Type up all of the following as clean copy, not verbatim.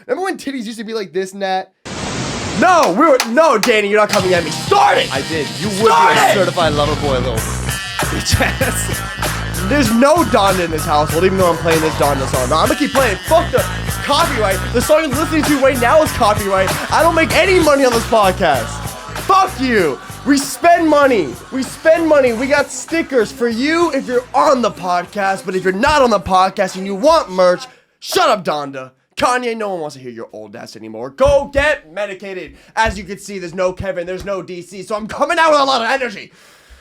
Remember when titties used to be like this, Nat? No, Danny, you're not coming at me. Start it! I did. You would be a certified lover boy, little bitch ass. There's no Donda in this household, even though I'm playing this Donda song. No, I'm gonna keep playing. Fuck the copyright. The song you're listening to right now is copyright. I don't make any money on this podcast. Fuck you. We spend money. We got stickers for you if you're on the podcast, but if you're not on the podcast and you want merch, shut up, Donda. Kanye, no one wants to hear your old ass anymore. Go get medicated. As you can see, there's no Kevin, there's no DC, so I'm coming out with a lot of energy.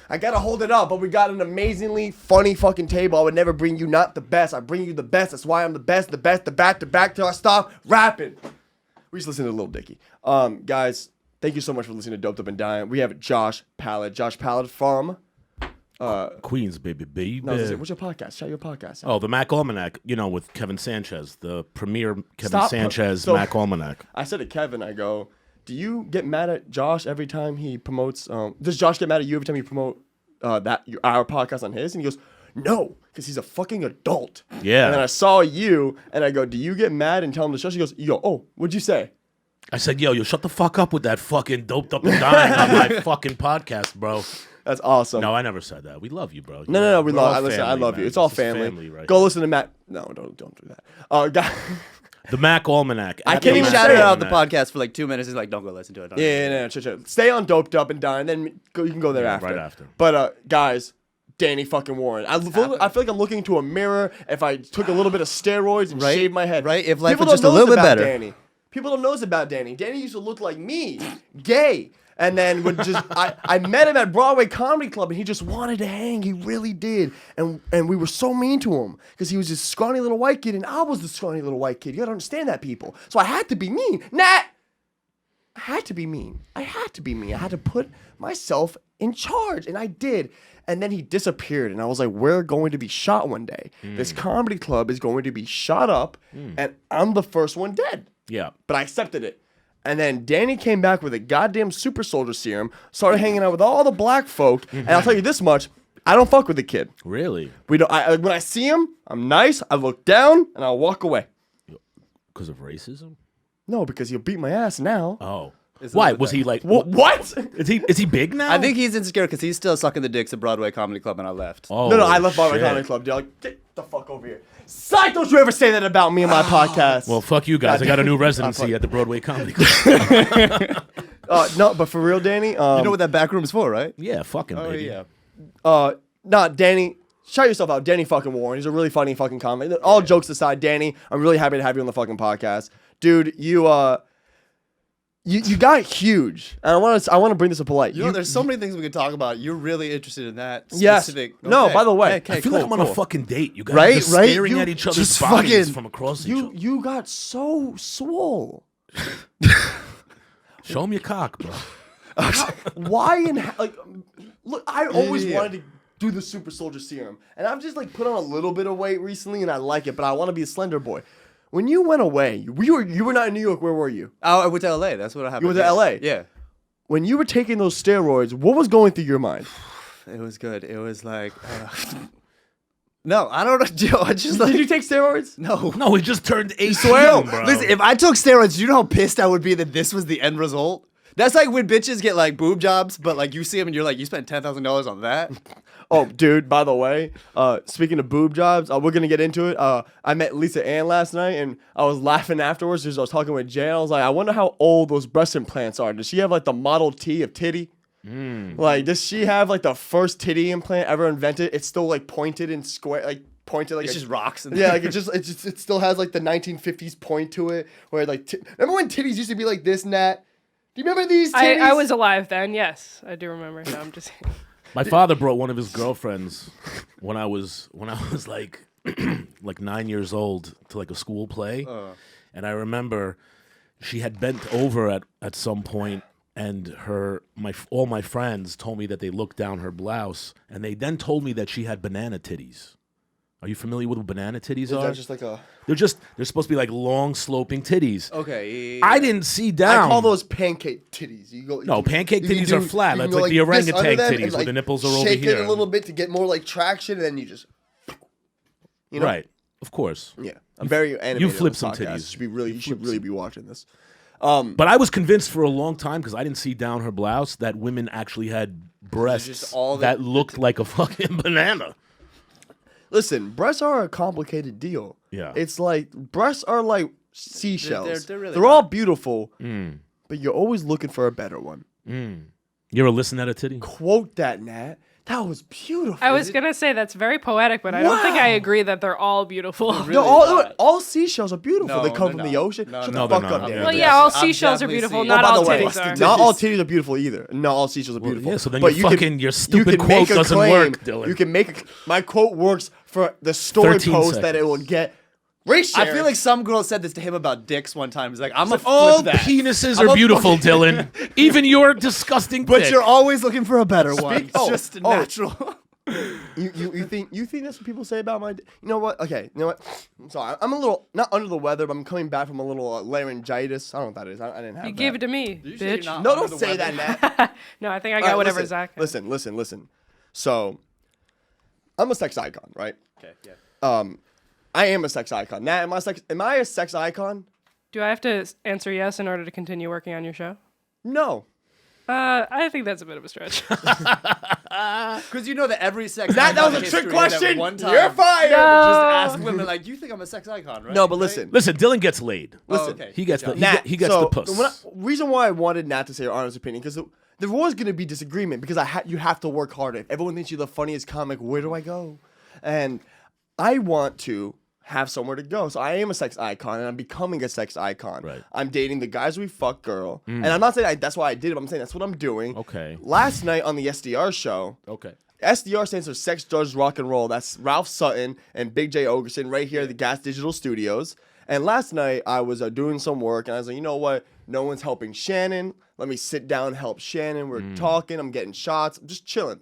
I gotta hold it up, but we got an amazingly funny fucking table. I would never bring you not the best. I bring you the best. That's why I'm the best, the back to back till I stop rapping. We just listen to Lil Dicky. Guys, thank you so much for listening to Doped Up and Dyin. We have Josh Pallad. Josh Pallad from Queens, baby. No, what's your podcast? Shout your podcast. Oh, the Mac Almanac, with Kevin Sanchez, the premier Kevin Sanchez Mac Almanac. I said to Kevin, I go, do you get mad at Josh every time he promotes, does Josh get mad at you every time you promote our podcast on his? And he goes, no, because he's a fucking adult. Yeah. And then I saw you, and I go, do you get mad and tell him to shut? He goes, oh, what'd you say? I said, yo, shut the fuck up with that fucking Doped Up and Dyin on my fucking podcast, bro. That's awesome. No, I never said that. We love you, bro. No, we love. Listen, I love you. It's all family. Right? Go listen to Matt. No, don't do that. Guys. The Mac Almanac. I can't even shout out the podcast for like 2 minutes. He's like, don't go listen to it. Yeah, chill. Stay on Doped Up and Dyin, then you can go there after. Right after. But guys, Danny fucking Warren. I feel like I'm looking into a mirror. If I took a little bit of steroids and shaved my head, right? If life was just a little bit better. Danny. People don't know this about Danny. Danny used to look like me, gay. And then would just I met him at Broadway Comedy Club, and he just wanted to hang. He really did. And we were so mean to him because he was this scrawny little white kid, and I was the scrawny little white kid. You gotta understand that, people. So I had to be mean. I had to be mean. I had to put myself in charge, and I did. And then he disappeared, and I was like, we're going to be shot one day. This comedy club is going to be shot up, and I'm the first one dead. Yeah. But I accepted it. And then Danny came back with a goddamn super soldier serum, started hanging out with all the black folk, and I'll tell you this much, I don't fuck with the kid. Really? We don't. When I see him, I'm nice, I look down, and I'll walk away. Because of racism? No, because he'll beat my ass now. Oh. Why? Was he like... What? Is he big now? I think he's insecure because he's still sucking the dicks at Broadway Comedy Club, and I left. Oh, No, I left Broadway Comedy Club, dude. Like, get the fuck over here. Psych, don't you ever say that about me and my podcast. Well, fuck you guys. I got a new residency at the Broadway Comedy Club. No, but for real, Danny. You know what that back room is for, right? Yeah, fucking baby. Yeah. Danny, shout yourself out. Danny fucking Warren. He's a really funny fucking comic. All jokes aside, Danny, I'm really happy to have you on the fucking podcast. Dude, you got huge. And I want to bring this up polite. There's so many things we could talk about. You're really interested in that Yes. specific... No, by the way. I feel like I'm on a fucking date. You guys are just staring at each other's bodies from across each other. You got so swole. Show me your cock, bro. Why look, I always wanted to do the super soldier serum. And I've just put on a little bit of weight recently, and I like it, but I want to be a slender boy. When you went away, you were not in New York. Where were you? Oh, I went to LA. That's what happened. You went to LA? Yeah. When you were taking those steroids, what was going through your mind? It was good. It was like... No, I don't know. I just Did you take steroids? No, he just turned 18, bro. Listen, if I took steroids, you know how pissed I would be that this was the end result? That's like when bitches get boob jobs, but you see them and you're like, you spent $10,000 on that? Oh, dude, by the way, speaking of boob jobs, we're going to get into it. I met Lisa Ann last night, and I was laughing afterwards because I was talking with Jay. I was like, I wonder how old those breast implants are. Does she have the Model T of titty? Does she have the first titty implant ever invented? It's still pointed and square, pointed it's just rocks. Yeah, it still has the 1950s point to it. Where remember when titties used to be like this, Nat? Do you remember these titties? I was alive then. Yes, I do remember. No, I'm just. My father brought one of his girlfriends when I was 9 years old to a school play, and I remember she had bent over at some point, and all my friends told me that they looked down her blouse, and they then told me that she had banana titties. Are you familiar with what banana titties are? Is that just They're supposed to be long sloping titties. Okay. I didn't see down. I call those pancake titties. Pancake titties are flat. It's like the orangutan titties where the nipples are over here. Shake it a little bit to get more traction, and then you just... Right. Of course. Yeah, I'm very animated. You on flip this some podcast. titties. You should really be watching this. But I was convinced for a long time, because I didn't see down her blouse, that women actually had breasts just all that looked like a fucking banana. Listen, breasts are a complicated deal. Yeah. It's like breasts are like seashells. They're really They're all beautiful, but you're always looking for a better one. You ever listen at a titty? Quote that, Nat. That was beautiful. I was gonna say that's very poetic, but I don't think I agree that they're all beautiful. Really all seashells are beautiful. No, they come they're from the not. ocean. No, Shut no, the they're fuck not. up, Yeah. Dan. Well, yeah, all I've seashells are definitely beautiful. seen- Not by all the way, titties are. not all titties are beautiful either. Not all seashells are beautiful. Yeah, so then But your stupid can quote make a doesn't claim. work, Dylan. You can make my quote works for the story 13 post that it seconds. will get. Race I feel like some girl said this to him about dicks one time. He's like, I'm gonna All flip that. penises I'm are a beautiful, Dylan. Even your disgusting But dick. you're always looking for a better one. It's oh, just oh. natural. You think that's what people say about my? You know what? Okay, you know what? I'm sorry. I'm a little not under the weather, but I'm coming back from a little laryngitis. I don't know what that is. I didn't have. You that. gave it to me, bitch. No, don't say that, Nat. No, I think I All got right, whatever listen, Zach had. Listen. So, I'm a sex icon, right? Okay, yeah. I am a sex icon. Nat, am I a sex icon? Do I have to answer yes in order to continue working on your show? No. I think that's a bit of a stretch. Because you know that every sex That icon was a in trick history that question. One time, You're fired. No. Just ask women like, you think I'm a sex icon, right? No, but Right? listen. Listen, Dylan gets laid. Listen, okay. He gets the Nat, he gets so the puss. reason why I wanted Nat to say her honest opinion, because there was going to be disagreement, because you have to work harder. If everyone thinks you're the funniest comic, where do I go? And I want to have somewhere to go. So I am a sex icon, and I'm becoming a sex icon. Right. I'm dating the guys we fuck girl. And I'm not saying that's why I did it, but I'm saying that's what I'm doing. Okay. Last night on the SDR show, Okay. SDR stands for Sex, Drugs, Rock and Roll. That's Ralph Sutton and Big J Ogerson right here at the Gas Digital Studios. And last night I was doing some work, and I was like, you know what? No one's helping Shannon. Let me sit down and help Shannon. We're talking. I'm getting shots. I'm just chilling.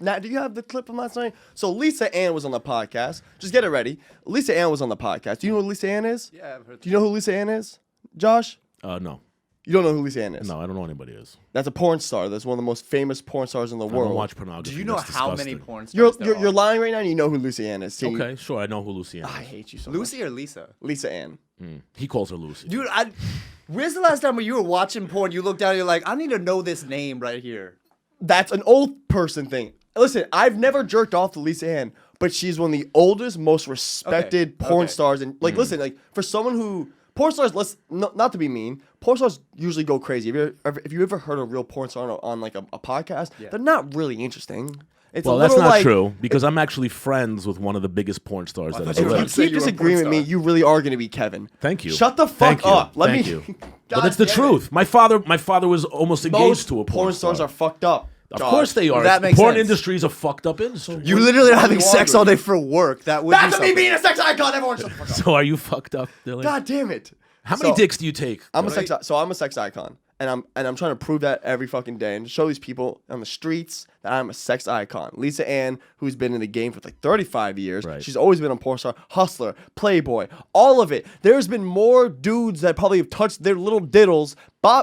Nat, do you have the clip from last night? So Lisa Ann was on the podcast. Just get it ready. Lisa Ann was on the podcast. Do you know who Lisa Ann is? Yeah, I've heard. Do you know who Lisa Ann is? Josh? No. You don't know who Lisa Ann is? No, I don't know who anybody is. That's a porn star. That's one of the most famous porn stars in the I world. don't watch pornography. Do you know That's how disgusting. many porn stars You're lying right now, and you know who Lucy Ann is. See? Okay, sure. I know who Lucy Ann I is. hate you so much. Lucy or Lisa? Lisa Ann. He calls her Lucy. Dude, where's the last time when you were watching porn, you looked down and you're like, I need to know this name right here. That's an old person thing. Listen, I've never jerked off to Lisa Ann, but she's one of the oldest, most respected porn okay. stars. And like, listen, like for someone who porn stars, not to be mean, porn stars usually go crazy. If you ever heard a real porn star on like a podcast, they're not really interesting. It's Well, a that's little not like, true, because I'm actually friends with one of the biggest porn stars that has If ever you lived. say keep you were a porn disagreeing with me, star. you really are going to be Kevin. Thank you. Shut the fuck Thank you. up. Thank you. But it's the truth. My father was almost engaged Most to a porn stars star. are fucked up. Of course they are. That makes Porn sense. industry is a fucked up industry. You literally are having you sex arguing? all day for work. That would That's be me something. being a sex icon. Everyone shut the fuck up. So are you fucked up, Dylan? God damn it. How many So- dicks do you take? I'm a Dylan? sex icon, and I'm trying to prove that every fucking day and show these people on the streets that I'm a sex icon. Lisa Ann, who's been in the game for like 35 years, Right. she's always been a porn star, hustler, playboy, all of it. There's been more dudes that probably have touched their little diddles.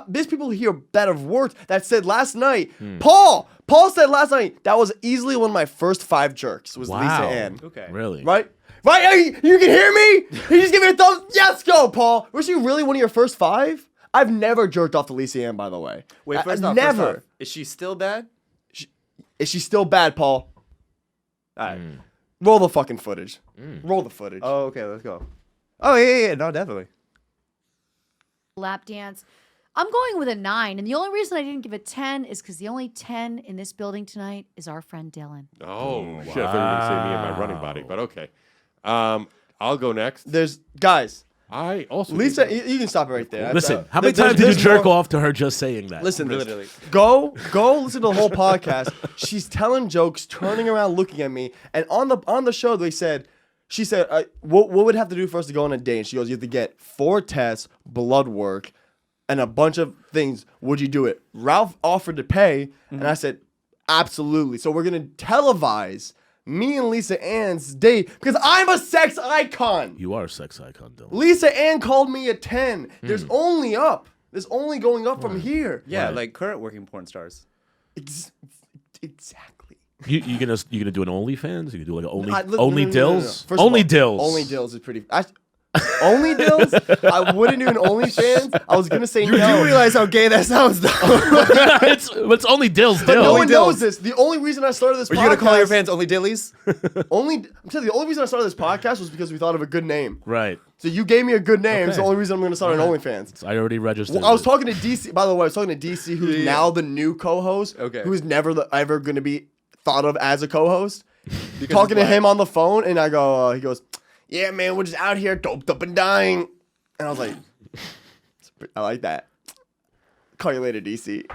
There's people here that have worked that said last night, Paul said last night that was easily one of my first 5 jerks was Lisa Wow. Ann. Okay. Really? Right? Right? Hey, you can hear me? You just give me a thumbs. Yes, go, Paul. Was she really one of your first 5? I've never jerked off to Lisa Ann, by the way. Wait, first I off, never. is she still bad? Is she still bad, Paul? All right. Roll the fucking footage. Roll the footage. Oh, okay, let's go. Oh, yeah, no, definitely. Lap dance. I'm going with a 9, and the only reason I didn't give it 10 is because the only 10 in this building tonight is our friend Dylan. Oh, shit. I thought you were going to say me and my running body, but okay. I'll go next. There's guys. I also Lisa, you can stop it right there. Listen, how many There's- times did you there's jerk more- off to her just saying that? Listen, Literally. Go listen to the whole podcast. She's telling jokes, turning around, looking at me, and on the show she said, what would have to do for us to go on a date? And she goes, you have to get 4 tests, blood work, and a bunch of things. Would you do it? Ralph offered to pay, and I said, absolutely. So we're gonna televise me and Lisa Ann's date because I'm a sex icon. You are a sex icon, Dylan. Lisa Ann called me a 10. There's only up. There's only going up from here. Yeah, Right. like current working porn stars. Exactly. You gonna do an OnlyFans? You can do like No, only no. Dills. First of Only all, Dills. Only Dills is pretty. Only Dills? I wouldn't do an OnlyFans. I was gonna say You no. do realize how gay that sounds, though. it's only Dills. But no Dills. one knows this. The only reason I started this Are podcast. you gonna call your fans only dillies? I'm telling you, the only reason I started this podcast was because we thought of a good name. Right. So you gave me a good name. It's the Okay. only reason I'm gonna start an OnlyFans. I already registered. Well, I was it. talking to DC. By the way, I was talking to DC, who's now the new co-host. Okay. Who's never ever gonna be thought of as a co-host. Talking to him on the phone, and I go, he goes, "Yeah, man, we're just out here doped up and dying." And I was like, I like that. Call you later, DC.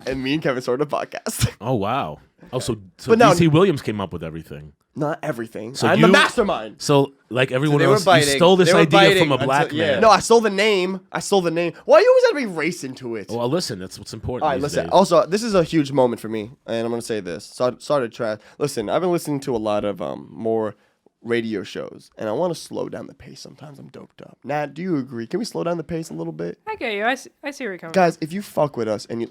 And me and Kevin started a podcast. Oh wow. Oh, so But now- DC Williams came up with everything. Not everything. So I'm the you- mastermind. So like everyone they were else, you biting. stole this They were idea biting from a black until- man. yeah. No, I stole the name. Why you always have to be racing to it? Well, listen, that's what's important. All right, these listen. days. Also, this is a huge moment for me, and I'm gonna say this. Sorry to trash. Listen, I've been listening to a lot of more radio shows, and I want to slow down the pace. Sometimes I'm doped up. Nat, do you agree? Can we slow down the pace a little bit? I get you. I see where you're coming Guys, if you fuck with us, and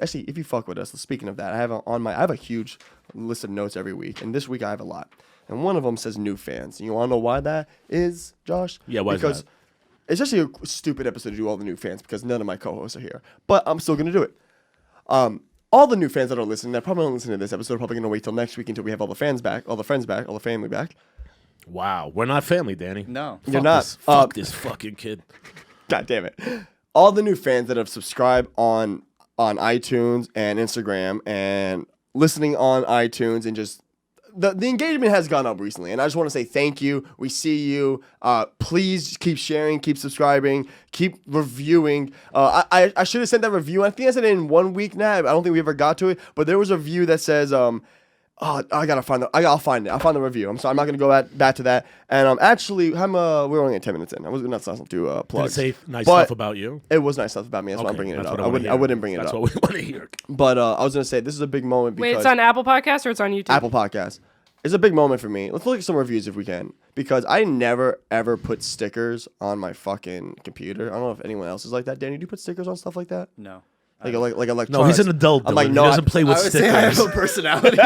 actually, if you fuck with us, speaking of that, I have a huge list of notes every week, and this week I have a lot, and one of them says new fans. And you want to know why that is, Josh? Yeah, why is because that? it's actually a stupid episode to do all the new fans because none of my co-hosts are here, but I'm still gonna do it. All the new fans that are listening, that probably don't listen to this episode, are probably gonna wait till next week until we have all the fans back, all the friends back, all the family back. Wow, we're not family, Danny. No. You're not. Fuck this fucking kid. God damn it. All the new fans that have subscribed on iTunes and Instagram and listening on iTunes and just the engagement has gone up recently. And I just want to say thank you. We see you. Please keep sharing, keep subscribing, keep reviewing. I should have sent that review. I think I sent it in 1 week now. I don't think we ever got to it. But there was a review that says I'll find it. I'll find the review. I'm sorry, I'm not gonna go back to that. And actually, we're only at 10 minutes in. I was not supposed to do Did it plugs. say nice But stuff about you? It was nice stuff about me. That's why I'm Okay, bringing it that's up. what I wouldn't bring it That's up. what we want to hear. But I was gonna say this is a big moment Wait, because it's on Apple Podcast or it's on YouTube? Apple Podcast. It's a big moment for me. Let's look at some reviews if we can, because I never ever put stickers on my fucking computer. I don't know if anyone else is like that. Danny, do you put stickers on stuff like that? No. Like electronics? No, he's an adult. I'm Dylan. like, He no, doesn't play with I would say I have stickers. a personality.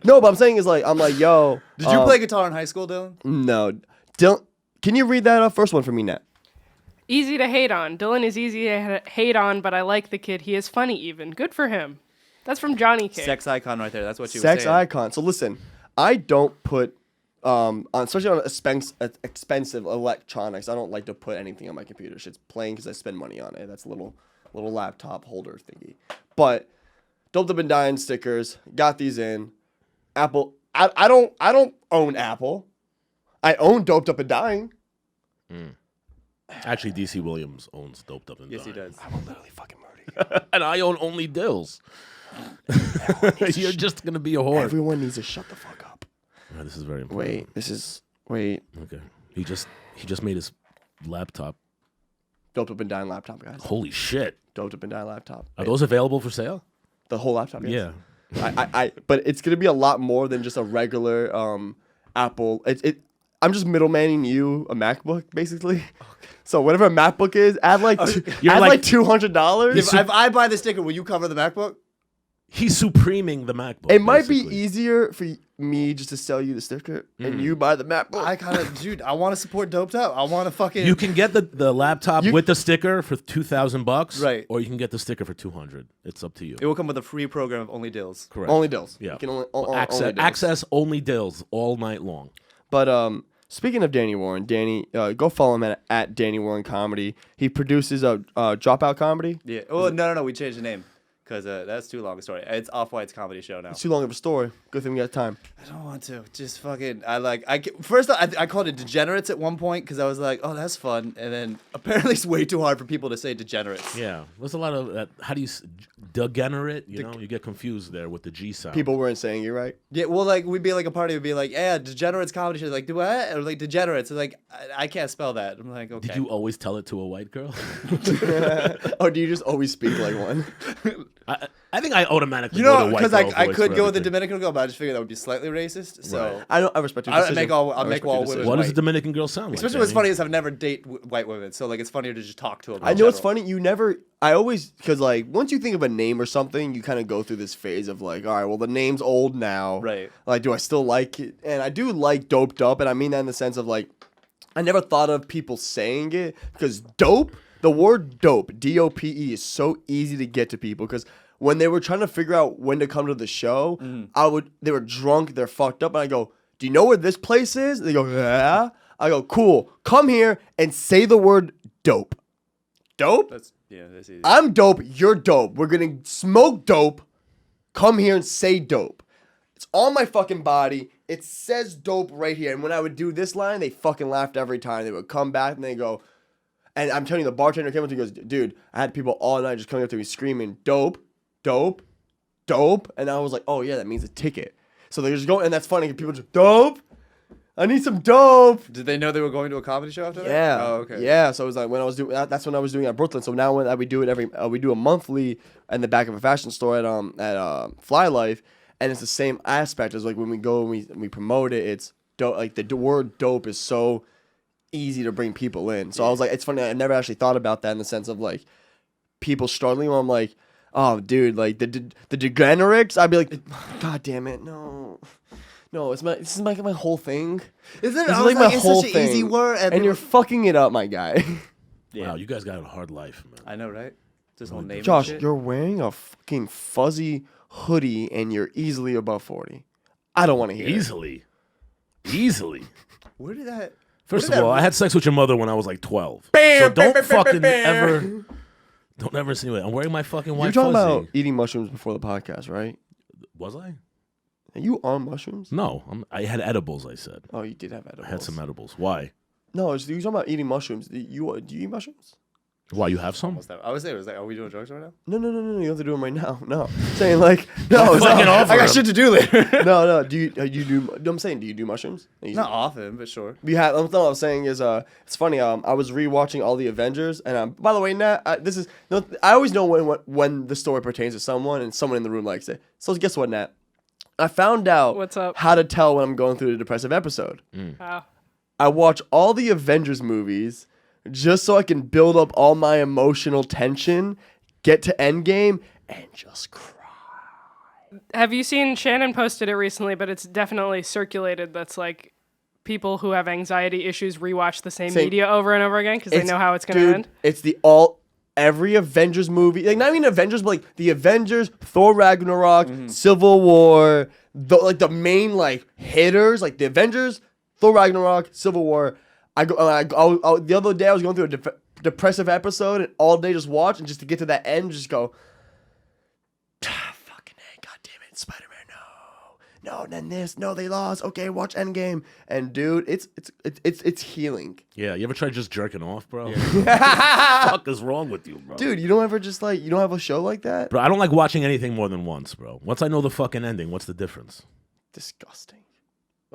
no, but I'm saying is like I'm like, yo. Did you play guitar in high school, Dylan? No, Dylan. Can you read that first one for me, Nat? Easy to hate on. Dylan is easy to hate on, but I like the kid. He is funny even. Good for him. That's from Johnny K. Sex icon right there. That's what you were Sex saying. icon. So listen, I don't put especially on expensive electronics. I don't like to put anything on my computer. Shit's playing because I spend money on it. That's a little laptop holder thingy. But Doped Up and Dying stickers. Got these in. Apple. I don't own Apple. I own Doped Up and Dying. Actually, DC Williams owns Doped Up and Yes, he Dying. does. I will literally fucking murder you. And I own only Dills. You're just gonna be a whore. Everyone needs to shut the fuck up. Oh, this is very important. Wait. Okay. He just made his laptop. Doped Up and Dying laptop, guys. Holy shit. Doped Up and Dying laptop. Are those available for sale? The whole laptop. Yes. Yeah. But it's gonna be a lot more than just a regular Apple. I'm just middlemaning you a MacBook basically. So whatever a MacBook is, add like $200. If I buy the sticker, will you cover the MacBook? He's supreming the MacBook. It might be basically. easier for me just to sell you the sticker and you buy the MacBook. I kind of, dude, I want to support Doped Up. I want to fucking. You can get the laptop with the sticker for $2,000, Right. Or you can get the sticker for $200. It's up to you. It will come with a free program of only dills. Correct. Only Dills. Yeah. You can only access, only Dills. access only Dills all night long. But speaking of Danny Warren, go follow him at Danny Warren Comedy. He produces a Dropout Comedy. Yeah. Oh no, we changed the name because that's too long a story. It's Off-White's comedy show now. It's too long of a story. Good thing we got time. I don't want to. Just fucking. First I called it Degenerates at one point because I was like, oh, that's fun, and then apparently it's way too hard for people to say Degenerates. Yeah. There's a lot of that. How do you degenerate? You know, you get confused there with the G sound. People weren't saying you right. Yeah. Well, like we'd be like a party would be like, yeah, Degenerates comedy show. Like, do what? Or like Degenerates. And like, I can't spell that. I'm like, okay. Did you always tell it to a white girl? Or do you just always speak like one? I think I automatically You go know, to white because girl I voice could for go with the everything. Dominican girl, but I just figured that would be slightly racist. So I respect your I'll decision. make all respect your women. decision. What does a white. Dominican girl sound like? Especially what's Danny? funny is I've never dated white women, so like it's funnier to just talk to them. I know it's funny. You never. I always because like once you think of a name or something, you kind of go through this phase of like, all right, well the name's old now. Right. Like, do I still like it? And I do like doped up, and I mean that in the sense of like, I never thought of people saying it because dope. The word dope, DOPE, is so easy to get to people because when they were trying to figure out when to come to the show, they were drunk, they're fucked up, and I go, do you know where this place is? They go, yeah. I go, cool. Come here and say the word dope. Dope? That's easy. I'm dope, you're dope. We're gonna smoke dope. Come here and say dope. It's on my fucking body. It says dope right here. And when I would do this line, they fucking laughed every time. They would come back and they go, and I'm telling you, the bartender came up to me and goes, dude, I had people all night just coming up to me screaming, dope, dope, dope. And I was like, oh yeah, that means a ticket. So they just go, and that's funny. People just, dope, I need some dope. Did they know they were going to a comedy show after that? Yeah. Oh, okay. Yeah. So it was like when I was doing that's when I was doing it at Brooklyn. So now when we do it we do a monthly in the back of a fashion store at Fly Life, and it's the same aspect as like when we go and we promote it. It's dope. Like the word dope is so easy to bring people in. So I was like, it's funny. I never actually thought about that in the sense of like people struggling. Where I'm like, oh, dude, like the degenerics. I'd be like, God damn it, no. No, this is my whole thing. Is it? This I is was like my it's whole such an thing. easy word, And you're fucking it up, my guy. Wow, you guys got a hard life, man. I know, right? This whole name. Josh, and shit. you're wearing a fucking fuzzy hoodie and you're easily above 40. I don't want to hear it. Easily. Where did that? First did of all, that- I had sex with your mother when I was like 12. Bam, So don't bam, fucking bam. don't ever insinuate. I'm wearing my fucking white You're talking fuzzy. about eating mushrooms before the podcast, right? Was I? Are you on mushrooms? No, I had edibles. I said Oh, you did have edibles. I had some edibles. Why? No, you're talking about eating mushrooms. Do you eat mushrooms? Why you have some? What's that? I was there. Was that? Are we doing drugs right now? No. You don't have to do them right now. No. Saying like, no. Fucking no. offer I got them. shit to do later. No. Do you do? I'm saying, do you do mushrooms? Not often, but sure. We had. What I'm saying is, it's funny. I was rewatching all the Avengers, and by the way, Nat, I always know when the story pertains to someone, and someone in the room likes it. So guess what, Nat? I found out What's up? how to tell when I'm going through a depressive episode. Wow. I watch all the Avengers movies just so I can build up all my emotional tension, get to Endgame, and just cry. Have you seen Shannon posted it recently, but it's definitely circulated that's like people who have anxiety issues rewatch the same media over and over again because they know how it's going to end? It's every Avengers movie, like not even Avengers, but like the Avengers, Thor Ragnarok, Civil War, the main like hitters, like the Avengers, Thor Ragnarok, Civil War. The other day I was going through a depressive episode and all day just watch and just to get to that end, just go, fucking A, God damn it, Spider-Man, no, then this, no, they lost. Okay, watch Endgame, and dude, it's healing. Yeah, you ever tried just jerking off, bro? What the fuck is wrong with you, bro? Dude, you don't ever just like you don't have a show like that? Bro, I don't like watching anything more than once, bro. Once I know the fucking ending, what's the difference? Disgusting.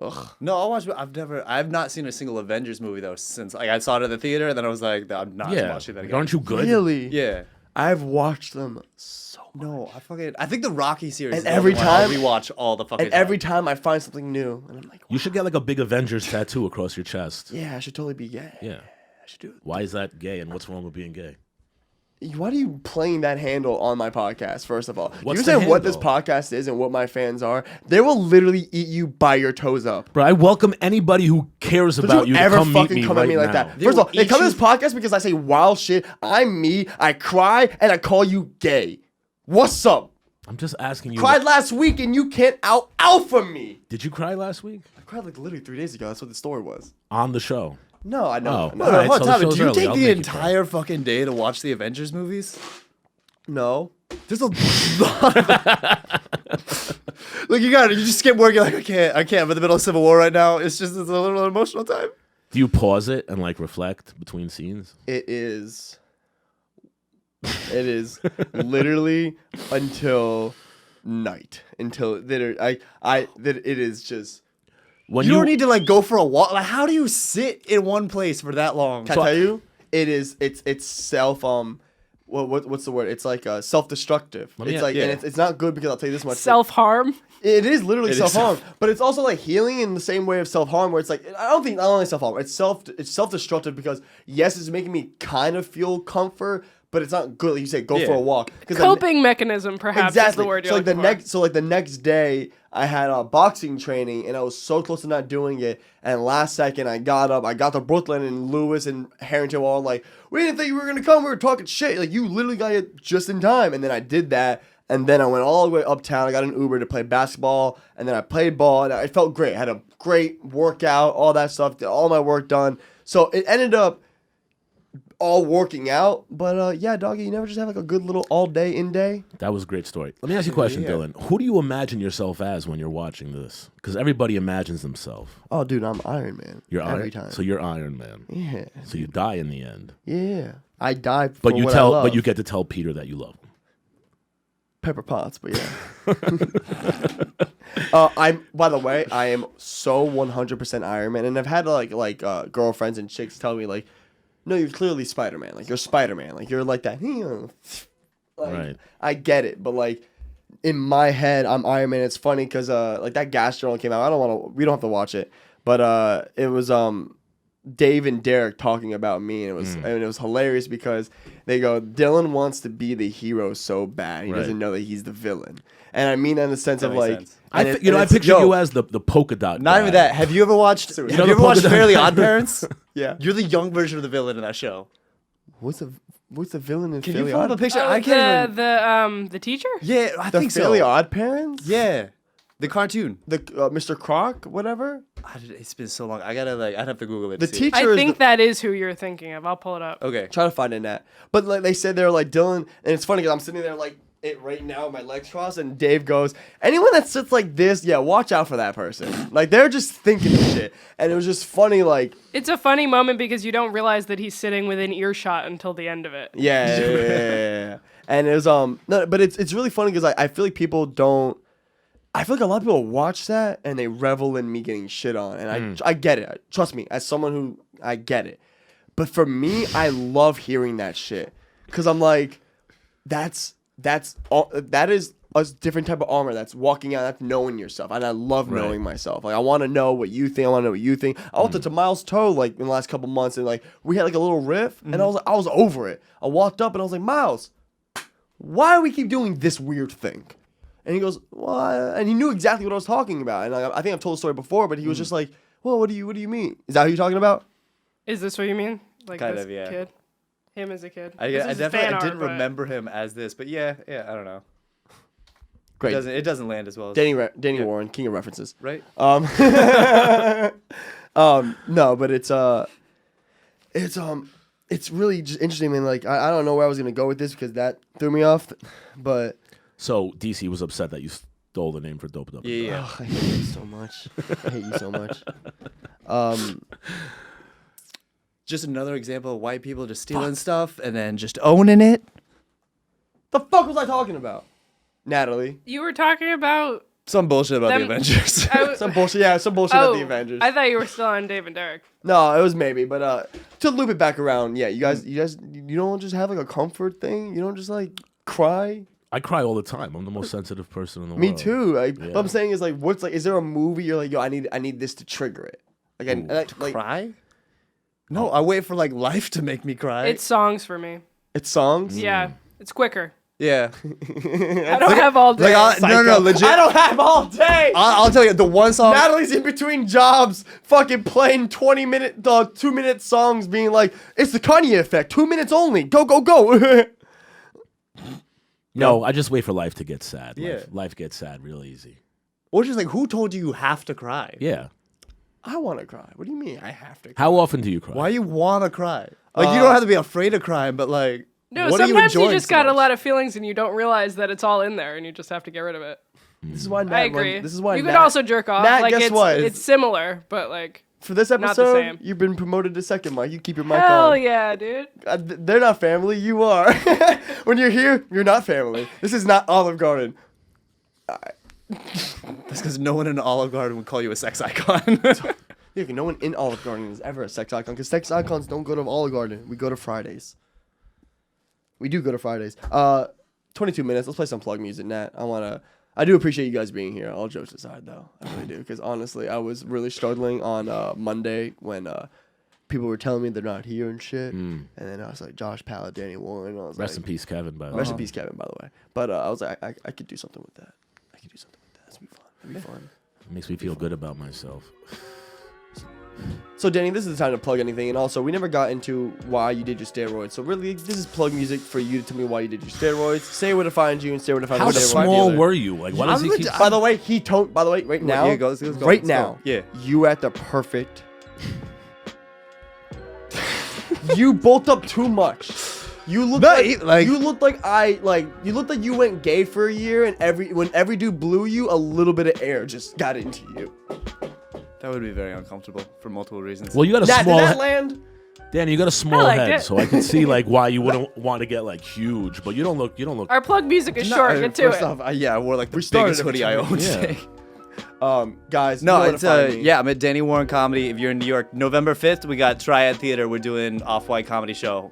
Ugh. No, I'll watch. I've not seen a single Avengers movie though since like I saw it at the theater, and then I was like, I'm not Yeah, watching that again. aren't you good? Really? Yeah. I've watched them so much. No, I think the Rocky series. And is the every only one I'll time- rewatch all the fucking. And every time I find something new, and I'm like, You should get like a big Avengers tattoo across your chest. yeah, I should totally be gay. Yeah. I should do it. Why is that gay, and what's wrong with being gay? Why are you playing that handle on my podcast, first of all? What's You the say what this handle? podcast is and what my fans are. They will literally eat you by your toes up. Bro, I welcome anybody who cares Don't about you to ever come meet fucking me come right at me like now. that. They First of all, will they eat come to you- this podcast because I say wild shit. I'm me. I cry and I call you gay. What's up? I'm just asking you. Cried last week and you can't alpha me. Did you cry last week? I cried like literally 3 days ago. That's what the story was. On the show. No, I know. Oh, No, all right, Hold so on, the do show's you early. take I'll the make you cry. entire fucking day to watch the Avengers movies? No. There's a lot of Look, you just skip work. You're like, I can't. I'm in the middle of Civil War right now. It's a little emotional time. Do you pause it and like reflect between scenes? It is literally until night. Until it is just. When You don't need to like go for a walk. Like, how do you sit in one place for that long? Can I tell you? It's self what's the word? It's like self-destructive. me- It's like yeah. and it's not good because I'll tell you this much. Self-harm. It is literally It is self-harm, but it's also like healing in the same way of self-harm, where it's like I don't think not only self-harm, it's self-destructive because yes, it's making me kind of feel comfort, but it's not good. Like you say, go for a walk. 'Cause Coping mechanism, perhaps, is the word you're so like looking for. the next day, I had boxing training, and I was so close to not doing it. And last second, I got up. I got to Brooklyn, and Lewis and Harrington were all like, "We didn't think you were gonna come. We were talking shit. Like you literally got it just in time." And then I did that, and then I went all the way uptown. I got an Uber to play basketball, and then I played ball, and I felt great. I had a great workout, all that stuff, did all my work done. So it ended up all working out, but yeah, doggy, you never just have like a good little all day in day. That was a great story. Let me ask you a question, Dylan. Who do you imagine yourself as when you're watching this? Because everybody imagines themselves. Oh, dude, I'm Iron Man. You're every Iron. time. So you're Iron Man. Yeah, So you die in the end. yeah. I die for But you what I love. but you get to tell Peter that you love him. Pepper Potts, but yeah. By the way, I am so 100% Iron Man, and I've had like girlfriends and chicks tell me like, no, you're clearly Spider-Man. Like you're Spider-Man. Like you're like that. Like, Right. I get it, but like in my head, I'm Iron Man. It's funny because like that gas journal came out. I don't want to. We don't have to watch it, but it was Dave and Derek talking about me, and it was hilarious because they go, Dylan wants to be the hero so bad, he Right. doesn't know that he's the villain, and I mean that in the sense That of makes like, sense. I and I it's- picture yo, you as the polka dot. Not guy. even that. Have you ever watched? You Have know you the ever watched polka dot- Fairly Odd Parents? Yeah. You're the young version of the villain in that show. What's the villain in Can Fairly you pull up Odd? a picture? Oh, I can't even. the teacher? Yeah, I The think Fairly so. Odd Parents? Yeah, the cartoon. The Mr. Croc, whatever. It's been so long. I'd have to Google it. The to see it. teacher I is think the, that is who you're thinking of. I'll pull it up. Okay. try to find it net. But like they said, they're like Dylan, and it's funny because I'm sitting there like it right now, with my legs crossed, and Dave goes, anyone that sits like this, yeah, watch out for that person. Like they're just thinking of shit, and it was just funny, like It's a funny moment because you don't realize that he's sitting within earshot until the end of it. yeah. And it was no, but it's really funny because I feel like people don't. I feel like a lot of people watch that and they revel in me getting shit on, and I get it. Trust me, as someone who I get it. But for me, I love hearing that shit because I'm like, that is a different type of armor. That's walking out, that's knowing yourself, and I love knowing myself. Like I want to know what you think. I want to know what you think. I went to Miles' Toe like in the last couple months, and like we had like a little riff, and I was over it. I walked up and I was like, Miles, why do we keep doing this weird thing? And he goes, well, and he knew exactly what I was talking about. And I think I've told the story before, but he was just like, well, what do you mean? Is that who you're talking about? Is this what you mean? Like Kind this of, yeah. kid? Him as a kid? I This is definitely fan art, didn't but- remember him as this, but yeah, I don't know. Great. It doesn't land as well as Danny Warren, king of references. right. No, but it's really just interesting. I mean, like I don't know where I was gonna go with this because that threw me off, but So DC was upset that you stole the name for Dope Dope. Yeah. I hate you so much. I hate you so much. Just another example of white people just stealing stuff and then just owning it. The fuck was I talking about, Natalie? You were talking about... Some bullshit about the Them- Avengers. Some bullshit. Yeah, some bullshit about the Avengers. I thought you were still on Dave and Derek. No, it was maybe, but to loop it back around, yeah, you guys, you don't just have like a comfort thing. You don't just like cry. I cry all the time. I'm the most sensitive person in the Me world. too. Like, Yeah. what I'm saying is like, what's like, is there a movie you're like, yo, I need this to trigger it? Like, like Cry? No, I wait for like life to make me cry. It's songs for me. it's songs. Yeah, it's quicker. yeah. I don't have all day. No, legit. I don't have all day. I'll tell you the one song. Natalie's in between jobs, fucking playing 2-minute songs, being like, it's the Kanye effect, 2 minutes only. Go, go, go. No, I just wait for life to get sad. Yeah. Life gets sad real easy. Or just like, who told you have to cry? Yeah. I want to cry. What do you mean? I have to. How often do you cry? Why you want to cry? Like, you don't have to be afraid of crying, but like, No, what are sometimes you enjoying just so got a much? lot of feelings and you don't realize that it's all in there and you just have to get rid of it. This is why Nat I agree. This is why you Nat, could also jerk off. Nat, like guess it's, what? It's similar, but like for this not the episode, same. you've been promoted to second mic. You keep your mic hell on. yeah, dude. They're not family. You are. When you're here, you're not family. This is not Olive Garden. That's because no one in Olive Garden would call you a sex icon. Yeah, no one in Olive Garden is ever a sex icon because sex icons don't go to Olive Garden. We go to Fridays. We do go to Fridays. 22 minutes. Let's play some plug music, Nat. I do appreciate you guys being here. All jokes aside, though. I really do. Because honestly, I was really struggling on Monday when people were telling me they're not here and shit. And then I was like, Josh Pallet, Danny Warren. I was Rest like, in peace, Kevin, by the way. Rest in peace, Kevin, by the way. But I was like, I could do something with that. That'd be fun. That'd be fun. It makes me feel good about myself. So, Danny, this is the time to plug anything. And also, we never got into why you did your steroids. So, really, this is plug music for you to tell me why you did your steroids. Say where to find you and say where to find How the steroids. small were you? Like, why does he keep... By the way, right now, Yeah, let's go. right now, Yeah. you at the perfect. You bulked up too much. You look you look like you went gay for a year, and when every dude blew you, a little bit of air just got into you. That would be very uncomfortable for multiple reasons. Well, you got a Did small... that land? Danny, you got a small liked head, it. so I can see like why you wouldn't want to get like huge, but you don't look. Our plug music is short. Get to First it. off, I wore like the started biggest at hoodie I owned Yeah. today. Guys, No, you know where it's to find me. I'm at Danny Warren Comedy. If you're in New York, November 5th, we got Triad Theater. We're doing Off-White comedy show.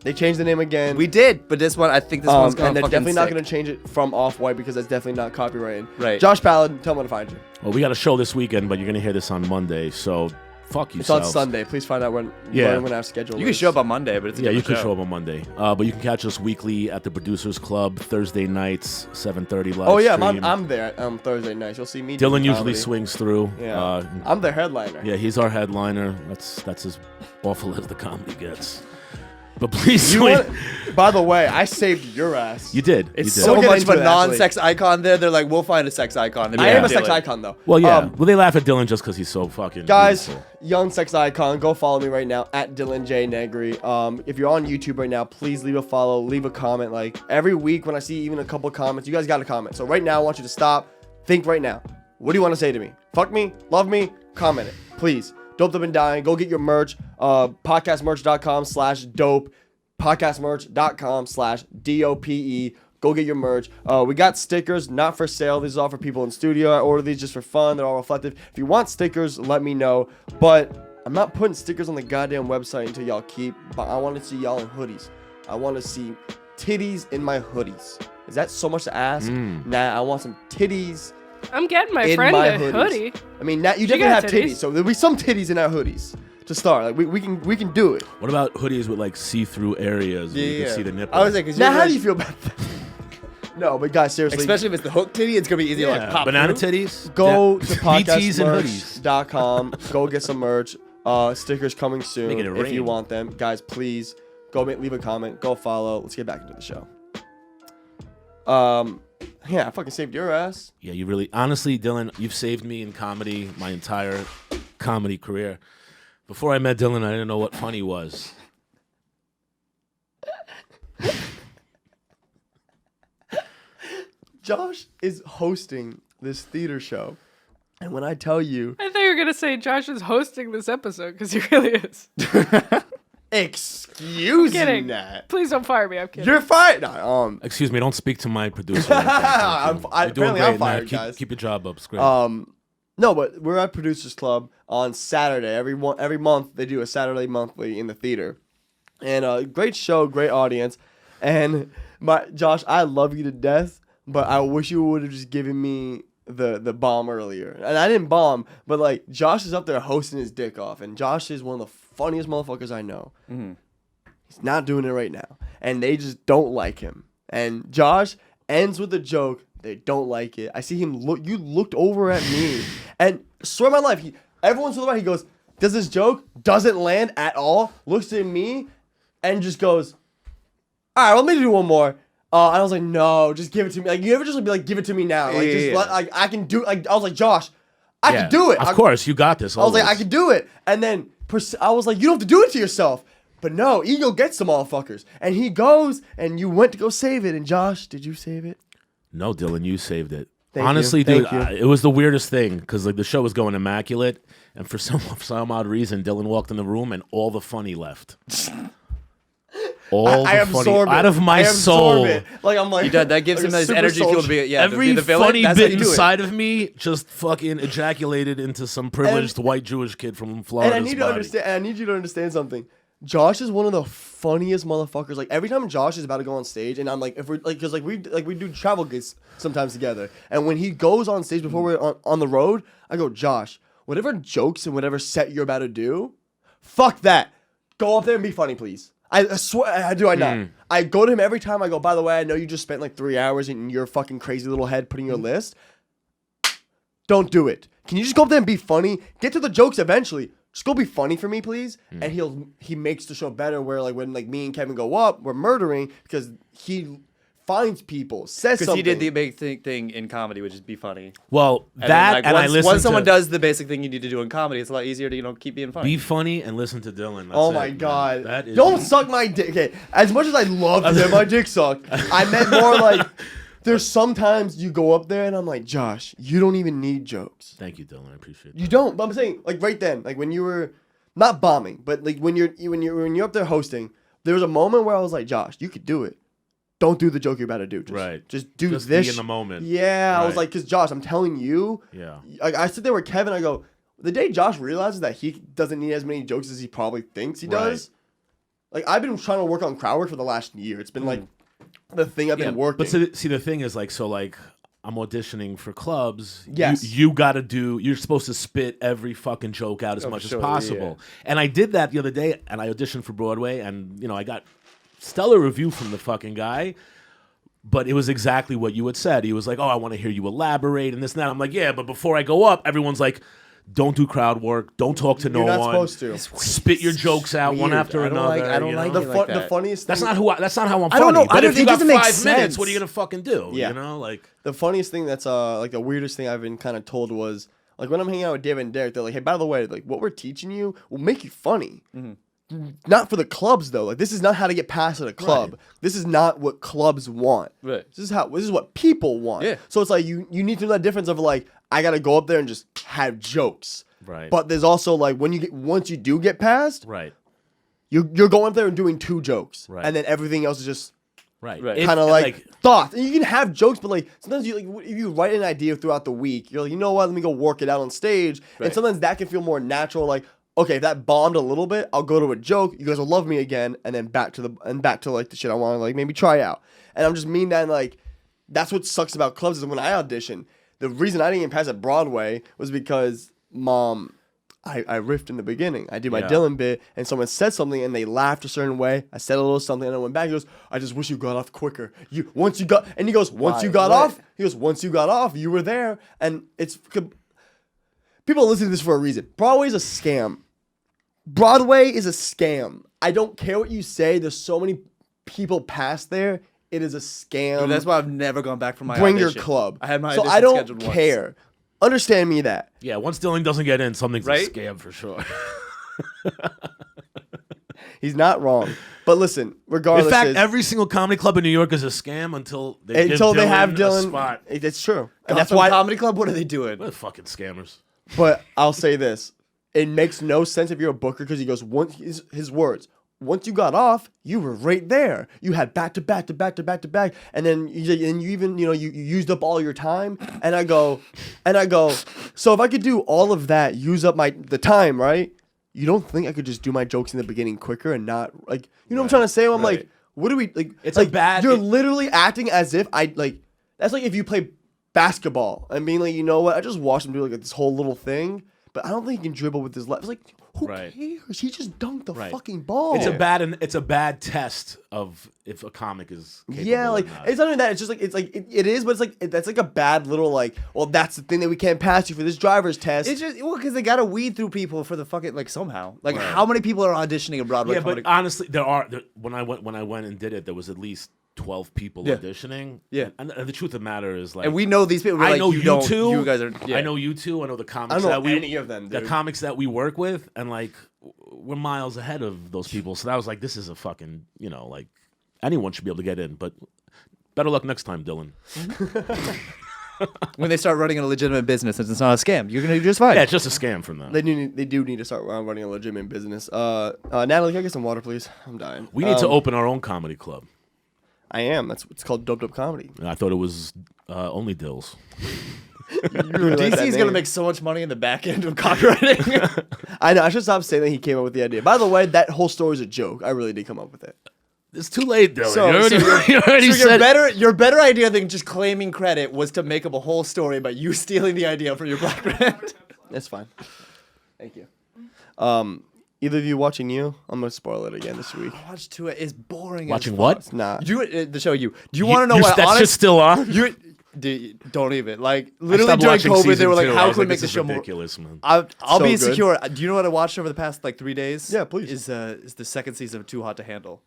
They changed the name again. We did, but this one, I think this one's gonna and they're fucking definitely not sick. going to change it from Off-White because that's definitely not copyrighted. Right. Josh Pallet, tell me where to find you. Well, we got a show this weekend, but you're gonna hear this on Monday, so fuck It's yourselves. on Sunday. Please find out when Yeah. I'm going to have scheduled. You can show up on Monday, but it's a Yeah, you different can show up on Monday, but you can catch us weekly at the Producers Club Thursday nights, 7:30 live. Oh yeah, stream. I'm there Thursday nights. You'll see me. Dylan doing usually comedy. swings through. Yeah, I'm the headliner. Yeah, he's our headliner. That's as awful as the comedy gets. But please You swing. want, by the way, I saved your ass. You did. It's you did. so So get much into of a it, actually. non-sex icon there. They're like, we'll find a sex icon. I am a Dylan. sex icon though. Well, yeah. Well, they laugh at Dylan just because he's so fucking Guys, beautiful. young sex icon, go follow me right now at Dylan J Negri. If you're on YouTube right now, please leave a follow, leave a comment. Like every week when I see even a couple comments, you guys got to comment. So right now, I want you to stop, think right now. What do you want to say to me? Fuck me, love me, comment it, please. Doped Up and Dying. Go get your merch. Podcastmerch.com/dope. Podcastmerch.com/DOPE. Go get your merch. We got stickers, not for sale. These are all for people in studio. I order these just for fun. They're all reflective. If you want stickers, let me know. But I'm not putting stickers on the goddamn website until y'all keep. But I want to see y'all in hoodies. I want to see titties in my hoodies. Is that so much to ask? Nah, I want some titties I'm getting my in friend my a hoodies. hoodie. I mean, Nat, you She definitely have got titties. titties. So there'll be some titties in our hoodies to start. Like we can do it. What about hoodies with like see-through areas where you can see the nipple? I was like, 'cause Now, you're how do like- you feel about that? No, but guys, seriously, especially if it's the hook titty, it's gonna be easy to like pop banana through. titties. go Yeah. to BTs and hoodies. podcastmerch.com. Go get some merch. Stickers coming soon Making it if you rain. want them. Guys, please go leave a comment. Go follow. Let's get back into the show. Yeah, I fucking saved your ass. Yeah, you really, honestly, Dylan, you've saved me in comedy my entire comedy career. Before I met Dylan, I didn't know what funny was. Josh is hosting this theater show. And when I tell you, I thought you were gonna say Josh is hosting this episode because he really is. excuse me, Kidding. Nat. Please don't fire me. I'm kidding. You're fired. No, Excuse me, don't speak to my producer. like that. You're doing apparently I'm great, man. fired, guys. Keep your job up. It's great. No, but we're at Producers Club on Saturday. Every month they do a Saturday monthly in the theater, and great show, great audience. And Josh, I love you to death, but I wish you would have just given me the bomb earlier. And I didn't bomb, but like Josh is up there hosting his dick off, and Josh is one of the funniest motherfuckers I know. Mm-hmm. He's not doing it right now, and they just don't like him. And Josh ends with a joke. They don't like it. I see him look. You looked over at me, and swear my life, every once in a while he goes, does this joke doesn't land at all. Looks at me, and just goes, all right, let me do one more. And I was like, no, just give it to me. Like you ever just be like, give it to me now. Like just let, like I can do. Like I was like, Josh, I can do it. Of course, you got this. I was like, I always. can do it. And then I was like, you don't have to do it to yourself. But no, ego gets the motherfuckers. And he goes, and you went to go save it. And Josh, did you save it? No, Dylan, you saved it. Thank you. Honestly, Thank dude, you. it was the weirdest thing because like the show was going immaculate, and for some odd reason, Dylan walked in the room and all the funny left. All I the funny absorb it. out of my I absorb soul. it. Like I'm like That gives like him a his super energy fuel to soldier. be Every be the villain. funny That's how bit you do it. inside of me just fucking ejaculated into some privileged white Jewish kid from Florida. And I need to understand. And I need you to understand something. Josh is one of the funniest motherfuckers. Like every time Josh is about to go on stage, and I'm like, if we're like, cause like we do travel gigs sometimes together, and when he goes on stage before we're on the road, I go, Josh, whatever jokes and whatever set you're about to do, fuck that. Go up there and be funny, please. I swear, I not. I go to him every time. I go, by the way, I know you just spent like 3 hours in your fucking crazy little head putting your list. Don't do it. Can you just go up there and be funny? Get to the jokes eventually. Just go be funny for me, please. And he makes the show better. Where like when like me and Kevin go up, we're murdering because he finds people, says something. Because he did the big thing in comedy, which is be funny. Well, And that then, like, and I listen once someone to does the basic thing you need to do in comedy, it's a lot easier to keep being funny. be funny and listen to Dylan. That's Oh it, my man. god! That is Don't suck my dick. Okay, as much as I love to get my dick sucked, I meant more like there's sometimes you go up there and I'm like, Josh, you don't even need jokes. Thank you, Dylan. I appreciate that. You don't. But I'm saying like right then, like when you were not bombing, but like when you're up there hosting, there was a moment where I was like, Josh, you could do it. Don't do the joke you're about to do. Just do Just this. be in the moment. Yeah, I was Right. like, because Josh, I'm telling you. Yeah. I sit there with Kevin. I go, the day Josh realizes that he doesn't need as many jokes as he probably thinks he does. Like I've been trying to work on crowd work for the last year. It's been like the thing I've been working. But see, the thing is, like, so, like, I'm auditioning for clubs. Yes. You got to do, you're supposed to spit every fucking joke out as much as possible. And I did that the other day, and I auditioned for Broadway, and, you know, I got stellar review from the fucking guy. But it was exactly what you had said. He was like, oh, I want to hear you elaborate and this and that. I'm like, yeah, but before I go up, everyone's like, don't do crowd work. Don't talk to no You're not one. supposed to. Spit your jokes out one weird. after I don't another. like- I don't you like know? it like that. The funniest thing. That's not how I'm funny. I don't know. But if you it got doesn't make 5 minutes, sense. what are you gonna fucking do? Yeah. You know, like The funniest thing that's like the weirdest thing I've been kind of told was like when I'm hanging out with David and Derek, they're like, hey, by the way, like what we're teaching you will make you funny. Not for the clubs though. Like this is not how to get past at a club. Right. This is not what clubs want. Right. This is what people want. Yeah. So it's like you need to know that difference of like I gotta go up there and just have jokes. Right. But there's also like once you do get past, right. you're going up there and doing 2 jokes. Right. And then everything else is just Right. Right. kind of like thoughts. And you can have jokes, but like sometimes you like if you write an idea throughout the week, you're like, you know what, let me go work it out on stage. Right. And sometimes that can feel more natural. Like, okay, if that bombed a little bit, I'll go to a joke. You guys will love me again, and then back to like the shit I want to like maybe try out. And I'm just mean that like that's what sucks about clubs is when I audition. The reason I didn't even pass at Broadway was because I riffed in the beginning. I did my Dylan bit, and someone said something, and they laughed a certain way. I said a little something, and I went back. He goes, "I just wish you got off quicker." He goes, "Once you got off, you were there." And it's people listen to this for a reason. Broadway's a scam. Broadway is a scam. I don't care what you say. There's so many people past there. It is a scam. Dude, that's why I've never gone back for my Bring audition. your club. I had my so audition I don't scheduled once. care. Understand me that. Yeah, once Dylan doesn't get in, something's Right? a scam for sure. He's not wrong. But listen, regardless, In fact, every single comedy club in New York is a scam until they have have a Dylan. spot. It's true, and That's that's why. Comedy Club. What are they doing? What fucking scammers. But I'll say this: it makes no sense if you're a booker because he goes once his words. Once you got off, you were right there. You had back to back to back to back to back, and then you even you used up all your time. And I go, so if I could do all of that, use up the time, right? You don't think I could just do my jokes in the beginning quicker and not like what I'm trying to say? I'm like, what do we like? It's like a bad. You're literally acting as if I like. That's like if you play basketball and being like, you know what? I just watched him do like this whole little thing, but I don't think he can dribble with his left. It's like. Who cares? He just dunked the fucking ball. It's a bad test of if a comic is capable yeah, like or not. it's not even that. It's just like it is, but it's like that's like a bad little like. Well, that's the thing that we can't pass you for this driver's test. It's just because they gotta weed through people for the fucking like somehow. Like how many people are auditioning a Broadway? Yeah, comedy? but honestly, when I went and did it, there was at least 12 people auditioning. Yeah. And the truth of the matter is, like, and we know these people. We're I like, know you don't, two. You guys are. Yeah. I know you two. I know the comics I don't know that any of them, the dude. comics that we work with, and like we're miles ahead of those people. So that was like, this is a fucking, like anyone should be able to get in. But better luck next time, Dylan. When they start running a legitimate business and it's not a scam, you're gonna do just fine. Yeah, it's just a scam from them. They do need to start running a legitimate business. Natalie, can I get some water, please? I'm dying. We need to open our own comedy club. I am. It's called Doped Up Comedy. And I thought it was only Dills. DC's gonna make so much money in the back end of copywriting. I know. I should stop saying that he came up with the idea. By the way, that whole story is a joke. I really did come up with it. It's too late, Dylan. So- you already said your better idea than just claiming credit was to make up a whole story about you stealing the idea from your black friend. That's fine. Thank you. Either of you watching you? I'm gonna spoil it again this week. Watch to it is boring. Watching as what? fuck. Nah. The show you. Do you want to know what? That's just still on. Don't even like I literally stopped during watching COVID. They season were like, two. I how was can we like, make this the is show more? ridiculous, man. I'll So be good. insecure. Do you know what I watched over the past like 3 days? Yeah, please. Is the second season of Too Hot to Handle.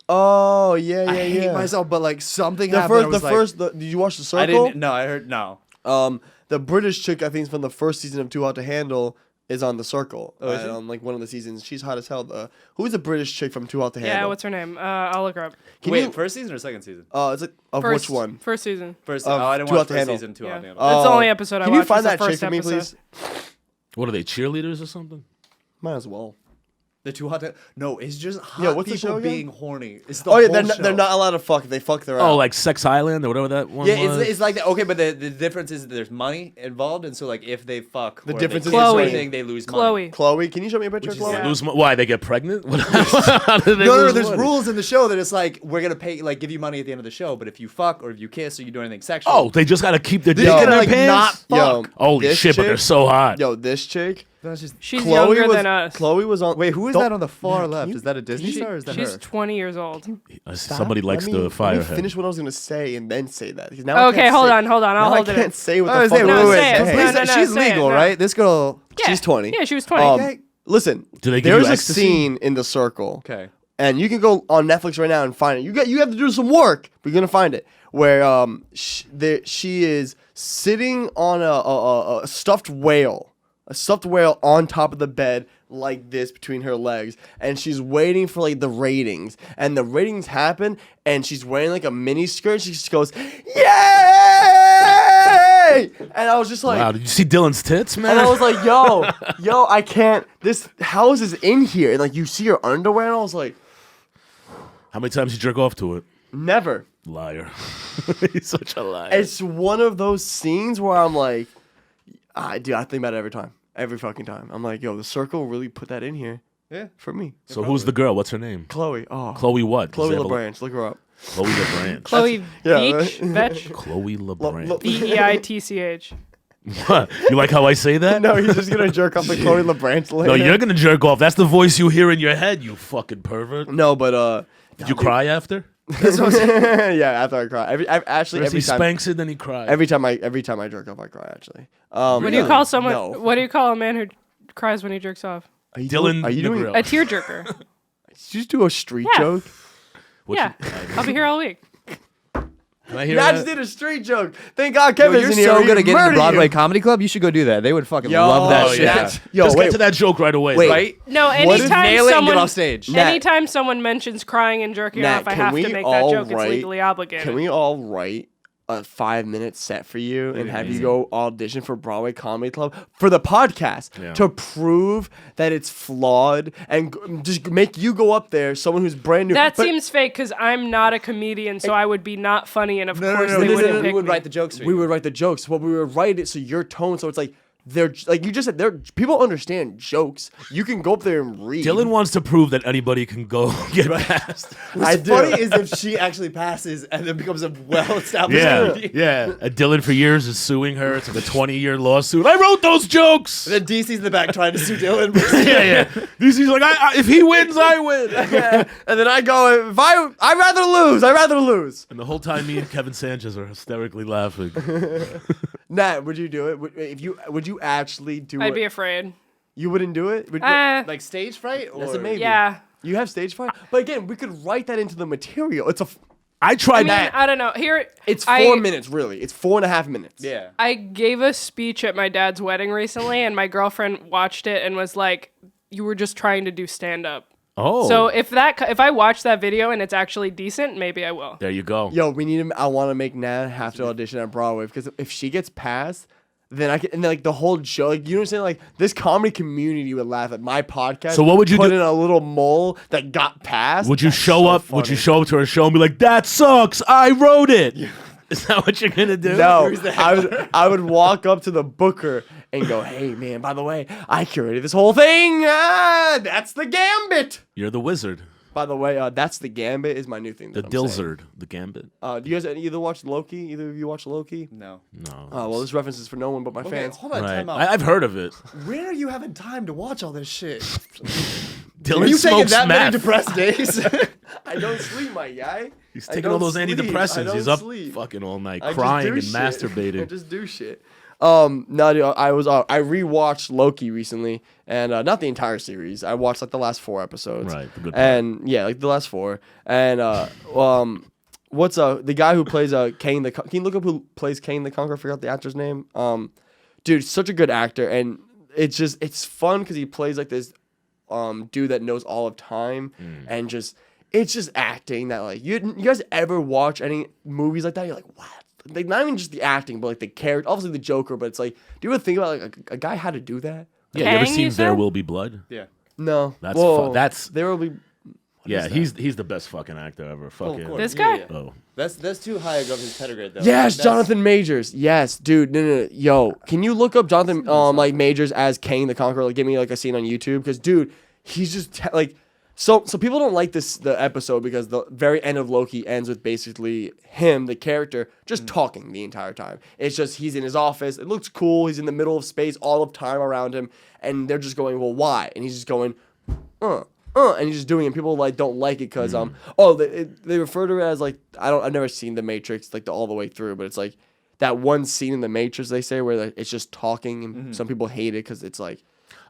Oh yeah, I hate myself, but like something The happened. did you watch The Circle? I didn't. No, I heard no. The British chick, I think, is from the first season of Too Hot to Handle, is on The Circle. Oh, is she? On like one of the seasons, she's hot as hell. Who's the British chick from Too Hot to Handle? Yeah, what's her name? I'll look her up. Wait, first season or second season? It's like of First, which one? First season. First. Of I didn't Too watch Hot to first Handle. season. Too Yeah. Hot to Handle. That's the only episode I Can watched. you find is the that chick first for me, episode. please? What are they, cheerleaders or something? Might as well. The Too Hot to No, it's just hot Yeah, what's the people show again? being horny. It's the Oh yeah, whole they're show. not allowed to fuck. If they fuck, they're Oh, out. like Sex Island or whatever that one Yeah, was? it's like that. Okay, but the difference is that there's money involved, and so like if they fuck, The or difference they is kiss or Chloe. anything, they lose money. Chloe. Chloe, can you show me a picture of Which is Chloe? Yeah. Lose why? They get pregnant? How do they No, lose there's money? rules in the show that it's like we're gonna pay, like give you money at the end of the show, but if you fuck or if you kiss or you do anything sexual, Oh, they just got to keep their dick they're in gonna their like pants? not Yo, fuck. Holy this shit, but they're chick- so hot. Yo, this chick. That's just. She's Chloe younger was, than us. Chloe was on. Wait, who is Don't- that on the far Matt, left? can you- Is that a Disney star or is that She's her? 20 years old. Somebody likes Let me- the fire Let me head. finish what I was gonna say and then say that. 'Cause now I Okay, can't hold say- on. I'll now hold I it can't in. say what I the was fuck. saying, No, wait, say it. wait, No, no, no, she's say it, legal, no. right? This girl. Yeah. She's 20. Yeah, she was 20. Um, Listen, Do they give there's you a ecstasy? scene in The Circle. Okay. And you can go on Netflix right now and find it. You have to do some work, but you're gonna find it. Where she is sitting on a stuffed whale on top of the bed like this between her legs, and she's waiting for like the ratings. And the ratings happen, and she's wearing like a mini skirt. She just goes, "Yay!" And I was just like, Wow, did you see Dylan's tits, man? and I was like, yo, I can't. This house is in here, and like you see her underwear, and I was like, How many times you jerk off to it? never. Liar. He's such a liar. It's one of those scenes where I'm like, dude, I think about it every time. Every fucking time. I'm like, yo, The Circle really put that in here. Yeah. For me. So who's the girl? What's her name? Chloe. Oh. Chloe what? Chloe Does it have a- LeBranch. Look her up. Chloe LeBranch. Chloe yeah, Beach? right. Vetch? Chloe LeBranch. Veitch. What? You like how I say that? No, he's just gonna jerk off the Chloe LeBranch later. No, you're gonna jerk off. That's the voice you hear in your head, you fucking pervert. No, but Did you cry after? yeah, after I cry. Every First he time. spanks it, then he cries. Every time I jerk off, I cry. Actually. What do you call someone? No. What do you call a man who cries when he jerks off? Are you Dylan Are you doing? Negri. A tearjerker. Did you just do a street Yeah. joke? Yeah, I'll be here all week. Can I hear Yeah, I that? just did a street joke. Thank God Kevin's You're in here. so He'd good at getting murder to Broadway you. Comedy Club. You should go do that. They would fucking Yo, love that Oh, shit. yeah. Yo, Just wait. get to that joke right away. Wait. though. Right? No, What if- anytime Nail it and someone get off stage. Nat, anytime someone mentions crying and jerking Nat, off, I can have we to make that all joke. It's write- legally obligated. Can we all write a 5-minute set for you and have you go audition for Broadway Comedy Club for the podcast Yeah. to prove that it's flawed and just make you go up there, someone who's brand new. That But- seems fake because I'm not a comedian, so I would be not funny, and of No, course no, they no, wouldn't no, pick we would me. write the jokes for you. we would write the jokes, but we would write it so your tone, so it's like they're like you just said. They're people understand jokes. You can go up there and read. Dylan wants to prove that anybody can go get past. I What's do. funny is if she actually passes and then becomes a well-established Yeah, comedian. yeah. Dylan for years is suing her. It's like a 20-year lawsuit. I wrote those jokes. Then DC's in the back trying to sue Dylan. yeah, yeah. DC's like, if he wins, I win. And then I go, I'd rather lose. I'd rather lose. And the whole time, me and Kevin Sanchez are hysterically laughing. Nat, would you do it? Would you actually do I'd it? be afraid. You wouldn't do it? Would Like stage fright? Or? That's a maybe. Yeah. You have stage fright? But again, we could write that into the material. I tried I mean, that. I don't know. Here, It's I- 4 minutes, really. It's 4.5 minutes. Yeah. I gave a speech at my dad's wedding recently, and my girlfriend watched it and was like, "You were just trying to do stand up." Oh. So if I watch that video and it's actually decent, maybe I will. There you go. Yo, I want to make Nat have to audition at Broadway because if she gets passed, then I can, and then, like the whole show, like you know what I'm saying? Like this comedy community would laugh at my podcast. So what would you put do- in a little mole that got passed? Would you That's show so up? Would you funny. show up to her show and be like, "That sucks. I wrote it." Is that what you're gonna do? No, I would walk up to the booker and go, "Hey, man, by the way, I curated this whole thing. That's the Gambit." You're the wizard. By the way, That's the Gambit is my new thing. The Dilzard, the Gambit. Do you guys either watch Loki? Either of you watch Loki? No. No. Oh, well, this reference is for no one but my fans. Hold on, Right. time out. I've heard of it. Where are you having time to watch all this shit? Dylan Are you taking smokes that many meth. depressed days? I don't sleep, my guy. He's I taking all don't those sleep. I antidepressants. don't He's up sleep. fucking all night, I just crying do and shit. masturbating. I just do shit. No, dude, I rewatched Loki recently, and not the entire series. I watched like the last 4 episodes. Right, the good part. And yeah, like the last 4. And what's the guy who plays Kane the? Can you look up who plays Kane the Conqueror? I forgot the actor's name. Dude, such a good actor, and it's fun because he plays like this dude that knows all of time, and it's just acting that like you guys ever watch any movies like that? You're like, what? Like not even just the acting, but like the character, obviously the Joker. But it's like, do you ever think about like a guy had to do that? Yeah, you ever Kang, seen you There said? Will Be Blood? Yeah. No, That's Whoa. that's There will be. yeah. He's the best fucking actor ever. Fucking. of course. This guy? Oh. That's too high above his pedigree, though. Yes, That's- Jonathan Majors. Yes, dude. No. Yo, can you look up Jonathan like Majors as Kane the Conqueror? Like, give me like a scene on YouTube, because dude, he's just like. So people don't like the episode because the very end of Loki ends with basically him, the character, just talking the entire time. It's just he's in his office. It looks cool. He's in the middle of space, all of time around him, and they're just going, well, why? And he's just going, and he's just doing it. And people like don't like it because they refer to it as like I've never seen The Matrix like all the way through, but it's like that one scene in The Matrix they say where like, it's just talking, and some people hate it because it's like.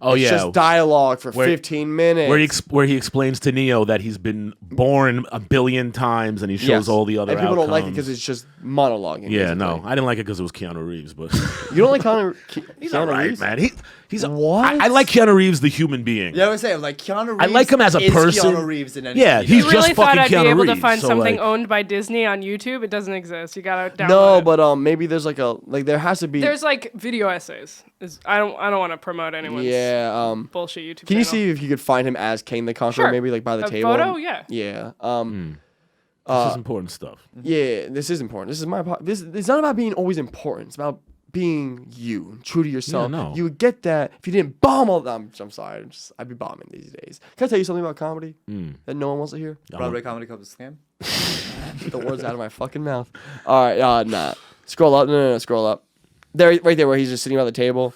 Oh It's yeah. just dialogue for 15 minutes. Where he explains to Neo that he's been born a billion times, and he shows Yes. all the other and people outcomes. don't like it because it's just monologuing. Yeah, basically. no, I didn't like it because it was Keanu Reeves, but You don't like he's Keanu all right, Reeves? man. He's What? I like Keanu Reeves, the human being. Yeah, I was saying like Keanu Reeves. I like him as a is person. Keanu Reeves in any Yeah, movie. he's You really just thought fucking I'd be Keanu able to Reeves, find so, something like- owned by Disney on YouTube? It doesn't exist. You gotta download No, it. but maybe there's like there has to be. There's like video essays. I don't want to promote anyone's bullshit YouTube Can you channel. see if you could find him as Kane the Conqueror? Sure. Maybe like by the A table. photo? Yeah. Yeah. This is important stuff. Yeah. This is important. This is my. This it's not about being always important. It's about being you, true to yourself. Yeah, no. You would get that if you didn't bomb all. I'm sorry. I'd be bombing these days. Can I tell you something about comedy that no one wants to hear? Broadway Comedy Club is a scam. Get the words out of my fucking mouth. All right, nah. Scroll up. No, scroll up. There, right there, where he's just sitting around the table.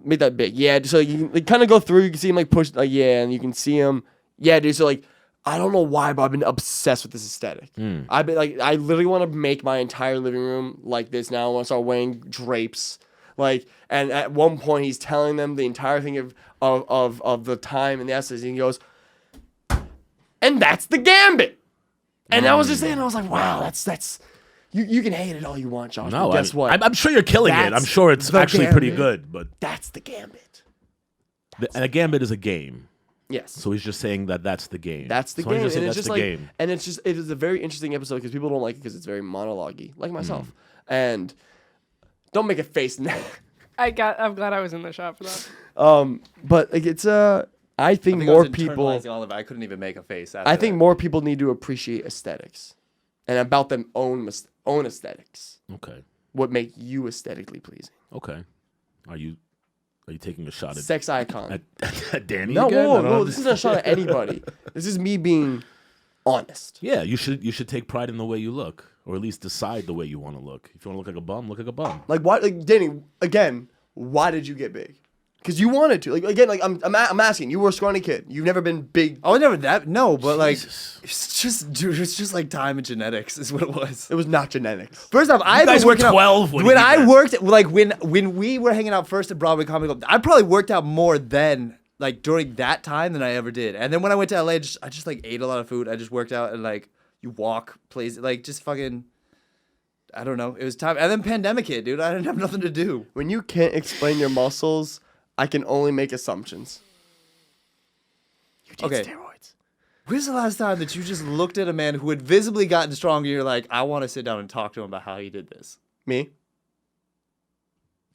Make that big. Yeah, so you can like, kind of go through. You can see him like push. Like yeah, and you can see him. Yeah, dude. So like, I don't know why, but I've been obsessed with this aesthetic. I've been like, I literally want to make my entire living room like this now. I want to start wearing drapes. Like, and at one point he's telling them the entire thing of the time and the essence. And he goes, and that's the Gambit. And I was just saying, I was like, wow, that's. You can hate it all you want, Josh. No, but guess what? I'm sure you're killing it. I'm That's sure it's the actually pretty Gambit. good, but That's the Gambit. and a gambit is a game. Yes. So he's just saying that that's the game. That's the So why don't game, you say and it's that's just the like, game. and it is a very interesting episode because people don't like it because it's very monologue-y, like myself. And don't make a face now. I'm glad I was in the shop for that. But like it's I think I more was people. internalizing all of it. I couldn't even make a face. After I think that. more people need to appreciate aesthetics, and about them own aesthetics. Okay. What make you aesthetically pleasing? Okay. Are you taking a shot Sex icon. at Danny No, again? I whoa, don't whoa! This understand. isn't a shot at anybody. This is me being honest. Yeah, you should take pride in the way you look, or at least decide the way you want to look. If you want to look like a bum, look like a bum. Like why? Like Danny, again, why did you get big? Because you wanted to. Like again, like I'm asking. You were a scrawny kid. You've never been big. I was never that. No, but like, Jesus. it's just, dude, it's just like time and genetics is what it was. It was not genetics. First off, I guys been were working out- 12 when you when did I that. worked, like when we were hanging out first at Broadway Comedy Club, I probably worked out more then, like during that time, than I ever did. And then when I went to LA, I just like ate a lot of food. I just worked out and like you walk, plays, like just fucking. I don't know. It was time, and then pandemic hit, dude. I didn't have nothing to do. When you can't explain your muscles, I can only make assumptions. You did Okay. steroids. When's the last time that you just looked at a man who had visibly gotten stronger? You're like, I want to sit down and talk to him about how he did this. Me?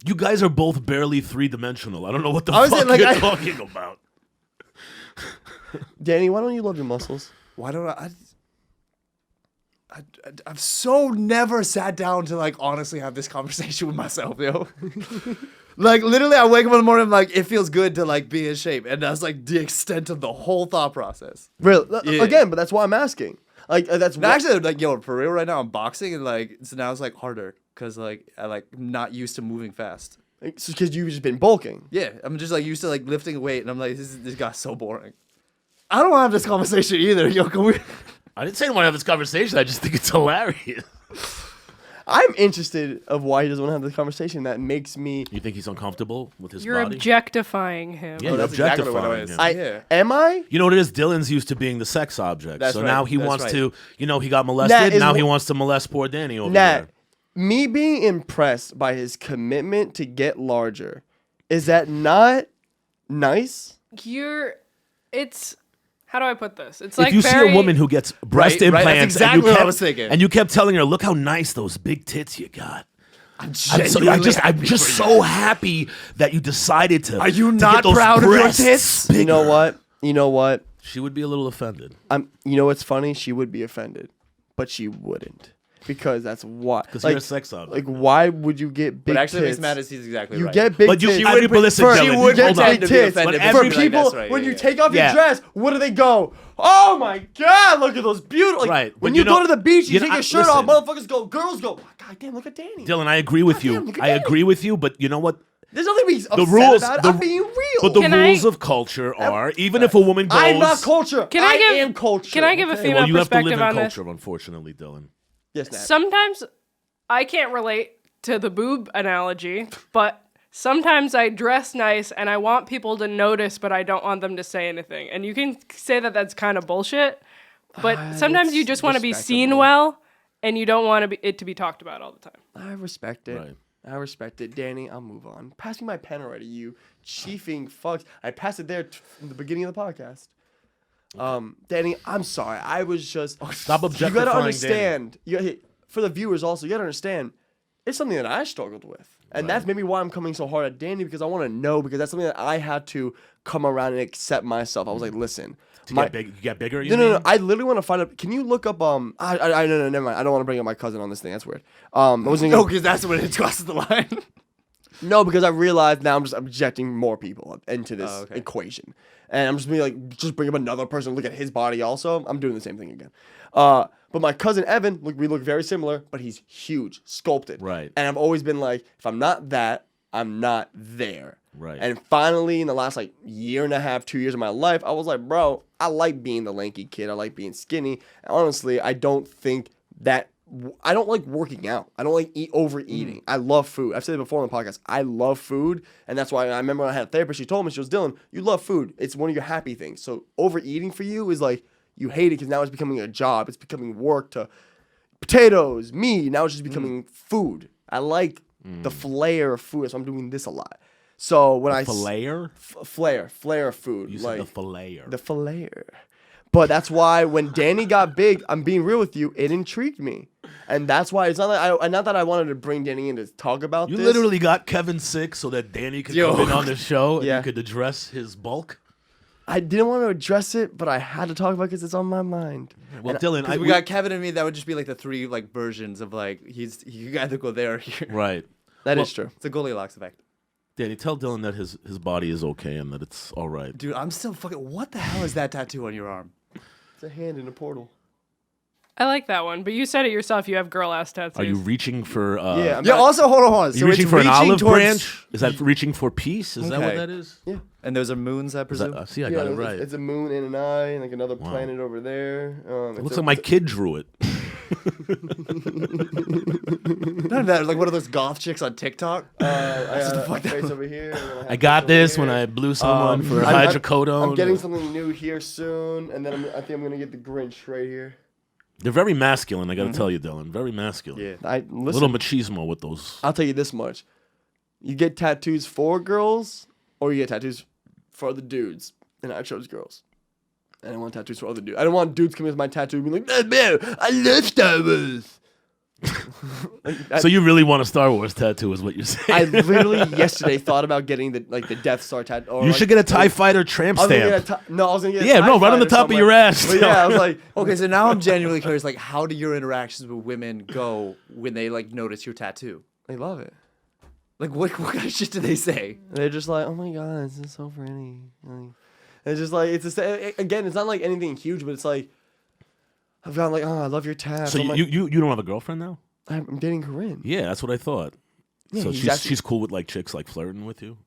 You guys are both barely 3-dimensional. I don't know what the I was fuck saying, like, you're I- talking about. Danny, why don't you love your muscles? Why don't I? I've so never sat down to like honestly have this conversation with myself, yo. Like literally, I wake up in the morning, I'm like, it feels good to like be in shape, and that's like the extent of the whole thought process. Really? Yeah. Again, but that's why I'm asking. Like that's No, actually, like yo, for real, right now I'm boxing, and like so now it's like harder because like I like not used to moving fast. because you've just been bulking. Yeah, I'm just like used to like lifting weight, and I'm like, this got so boring. I don't want to have this conversation either, yo. Can we? I didn't say I want to have this conversation. I just think it's hilarious. I'm interested of why he doesn't want to have this conversation. That makes me. You think he's uncomfortable with his You're body? objectifying him. Yeah, you're that's exactly what objectifying it is. him. Yeah. Am I? You know what it is? Dylan's used to being the sex object. That's so right. now he That's wants right. to, he got molested. Nat, is Now he wh- wants to molest poor Danny over Nat, there. me being impressed by his commitment to get larger, is that not nice? It's how do I put this? It's If like you very, see a woman who gets breast Right, right, that's implants, exactly and you what I kept, was thinking. and you kept telling her, "Look how nice those big tits you got." I'm genuinely happy just for so happy that you decided to. Are you to not get those proud of your breasts tits? You know bigger. what? You know what? She would be a little offended You know what's funny? She would be offended, but she wouldn't, because that's why. because you're a sex object. Like, why would you get big But actually, tits? makes matters. He's exactly You right. get big But you- tits. I would- but listen, First, Dylan, you would get hold on. big tits. But For everybody people, that's right, when yeah, you yeah. take off Yeah. your dress, what do they go? Oh my God! Look at those beautiful. Like, Right, When but you you know- go to the beach, you you take know, your shirt off. listen. Motherfuckers go. Girls go. God damn! Look at Danny. Dylan, I agree with you. Damn, look at I Danny. agree with you, but you know what? There's nothing to be upset The rules, about. the- I'm being real. But the Can I- rules of culture are even if a woman goes, I'm not culture. Can I give- am culture. Can I give a okay? female well, you have to live perspective in on this? culture, unfortunately, Dylan. Yes, Nat. Sometimes I can't relate to the boob analogy, but sometimes I dress nice and I want people to notice, but I don't want them to say anything. And you can say that that's kind of bullshit, but sometimes you it's just want to be seen respectable. well, and you don't want it to be talked about all the time. I respect it. Right. I respect it. Danny, I'll move on. Pass me my pen already, you chiefing fucks. I passed it there in the beginning of the podcast. Danny, I'm sorry. I was just... Stop You objectifying gotta understand. For the viewers also, you gotta understand. It's something that I struggled with. And that's maybe why I'm coming so hard at Danny, because I want to know, because that's something that I had to come around and accept myself. I was like, listen. To get big, you get bigger. You No, mean? no. I literally want to find out. Can you look up? No, never mind. I don't want to bring up my cousin on this thing. That's weird. I wasn't No, gonna, because that's when it crosses the line. no, because I realized now I'm just objecting more people into this okay. equation, and I'm just being like, just bring up another person, look at his body. Also, I'm doing the same thing again. But my cousin Evan, we look very similar, but he's huge, sculpted. Right. And I've always been like, if I'm not that, I'm not there. Right. And finally, in the last year and a half, 2 years of my life, I was like, bro, I like being the lanky kid. I like being skinny. And honestly, I don't think that I don't like working out. I don't like overeating. I love food. I've said it before on the podcast. I love food, and that's why I remember when I had a therapist. She told me, she goes, Dylan, you love food. It's one of your happy things. So overeating for you is like you hate it because now it's becoming a job. It's becoming work to potatoes, me. Now it's just becoming food. I like the flair of food, so I'm doing this a lot. So when I flair of food, You like said the flair. the flair. But that's why when Danny got big, I'm being real with you, it intrigued me, and that's why it's not that I wanted to bring Danny in to talk about You this. literally got Kevin sick so that Danny could Yo. come in on the show and Yeah. you could address his bulk. I didn't want to address it, but I had to talk about it because it's on my mind. Well, Dylan, We got Kevin and me. That would just be like the three versions of you either go there or here. right. That is true. It's a Goldilocks effect. Danny, tell Dylan that his body is okay and that it's all right. Dude, I'm still fucking. What the hell is that tattoo on your arm? It's a hand in a portal. I like that one, but you said it yourself. You have girl ass tattoos. Are you reaching for? Yeah, I'm Yeah. not- Also, hold on. Are you So reaching it's for an olive towards- branch? Is that reaching for peace? Is that what Okay. that is? And those are moons, I Is presume. that, see, I yeah, got it it's, right. it's a moon and an eye, and like another planet over there. It looks like my kid drew it. None of that. Like one of those goth chicks on TikTok. I got a face over here. And then I have got face this over when here. I blew someone for I'm- hydrocodone. I'm getting something new here soon, and then I think I'm gonna get the Grinch right here. They're very masculine, I gotta tell you, Dylan. Very masculine. Yeah. I A listen. little machismo with those. I'll tell you this much: you get tattoos for girls, or you get tattoos for the dudes. And I chose girls. I didn't want tattoos for other dudes. I didn't want dudes coming with my tattoo and being like, "Man, I love Star Wars." So you really want a Star Wars tattoo, is what you're saying? I literally yesterday thought about getting the Death Star tattoo. Or you should get a TIE Fighter tramp I was gonna stamp. get I was gonna get. Yeah, a TIE no, right on the fighter top of your somewhere. ass. But yeah, I was like, Okay, so now I'm genuinely curious. Like, how do your interactions with women go when they like notice your tattoo? they love it. Like, what kind of shit do they say? They're just like, oh my god, this is so pretty. Like, it's just like again, it's not like anything huge, but it's like I've got like, oh, I love your tat. So I'm like, you don't have a girlfriend now? I'm dating Kerryn. Yeah, that's what I thought. Yeah, So he's actually- she's cool with like chicks like flirting with you.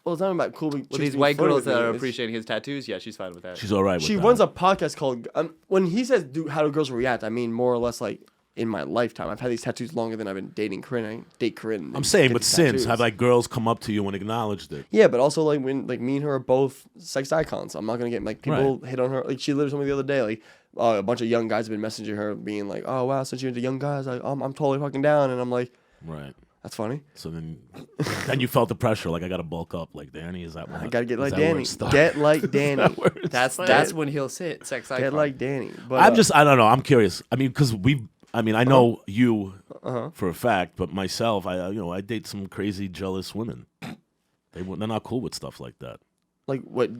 Well, it's not about cool. Well, these white girls that are appreciating his tattoos, yeah, she's fine with that. She's all right with She that. runs a podcast called. When he says, "How do girls react?" I mean more or less like in my lifetime. I've had these tattoos longer than I've been dating Kerryn. I date Kerryn. I'm saying, get but these since tattoos. have like girls come up to you and acknowledged it? Yeah, but also like when like me and her are both sex icons. I'm not gonna get like people hit on her. Like she literally told me the other day, like a bunch of young guys have been messaging her, being like, "Oh wow, since you're into young guys, I'm totally fucking down." And I'm like, Right. "That's funny. So then you felt the pressure, like I gotta bulk up like Danny. Is that what I gotta get is like that where Danny. it started? Get like Danny. That's when he'll sit sex icon. Get like Danny." But I don't know. I'm curious. I mean, because I know you for a fact, but myself, I date some crazy jealous women. They're not cool with stuff like that. like what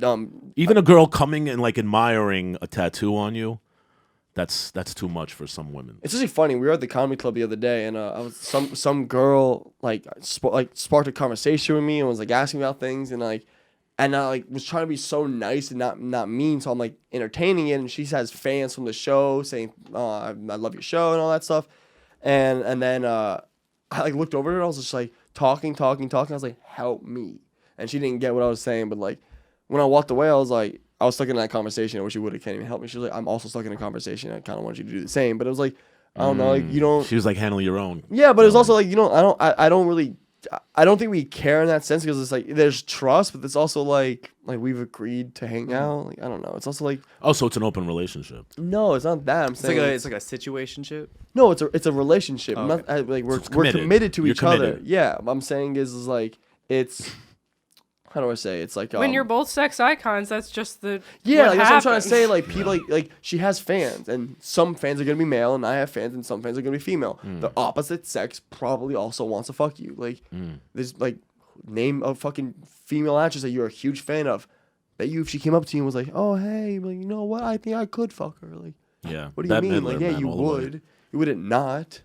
Even a girl coming and like admiring a tattoo on you, that's too much for some women. It's actually funny. We were at the comedy club the other day, and I was some girl sparked a conversation with me and was like asking me about things, and I was trying to be so nice and not mean, so I'm like entertaining it, and she has fans from the show saying, "Oh, I love your show" and all that stuff, and then I like looked over at her, I was just like talking. I was like, "Help me," and she didn't get what I was saying, but like when I walked away, I was stuck in that conversation. I wish you would have can't even help me. She was like, "I'm also stuck in a conversation. I kind of want you to do the same," but it was like, I don't know, like you don't. She was like, handle your own. Yeah, but it's also like I don't think we care in that sense because it's like there's trust, but it's also like we've agreed to hang out. Like I don't know. It's also like Oh, so it's an open relationship. no, it's not that. I'm It's saying like a situationship. no, it's a relationship. Oh, Not like we're committed. committed to You're each other. committed. Yeah, what I'm saying is like it's how do I say? It's like When you're both sex icons, that's just the yeah, what like, that's what I'm trying to happens. say. Like people like she has fans, and some fans are gonna be male, and I have fans, and some fans are gonna be female. The opposite sex probably also wants to fuck you. Like there's like name a fucking female actress that you're a huge fan of. Bet you if she came up to you and was like, "Oh hey, like you know what? I think I could fuck her." Like Yeah. what do you Bette mean? Midler, Like yeah, man, you all the way. would. You wouldn't not.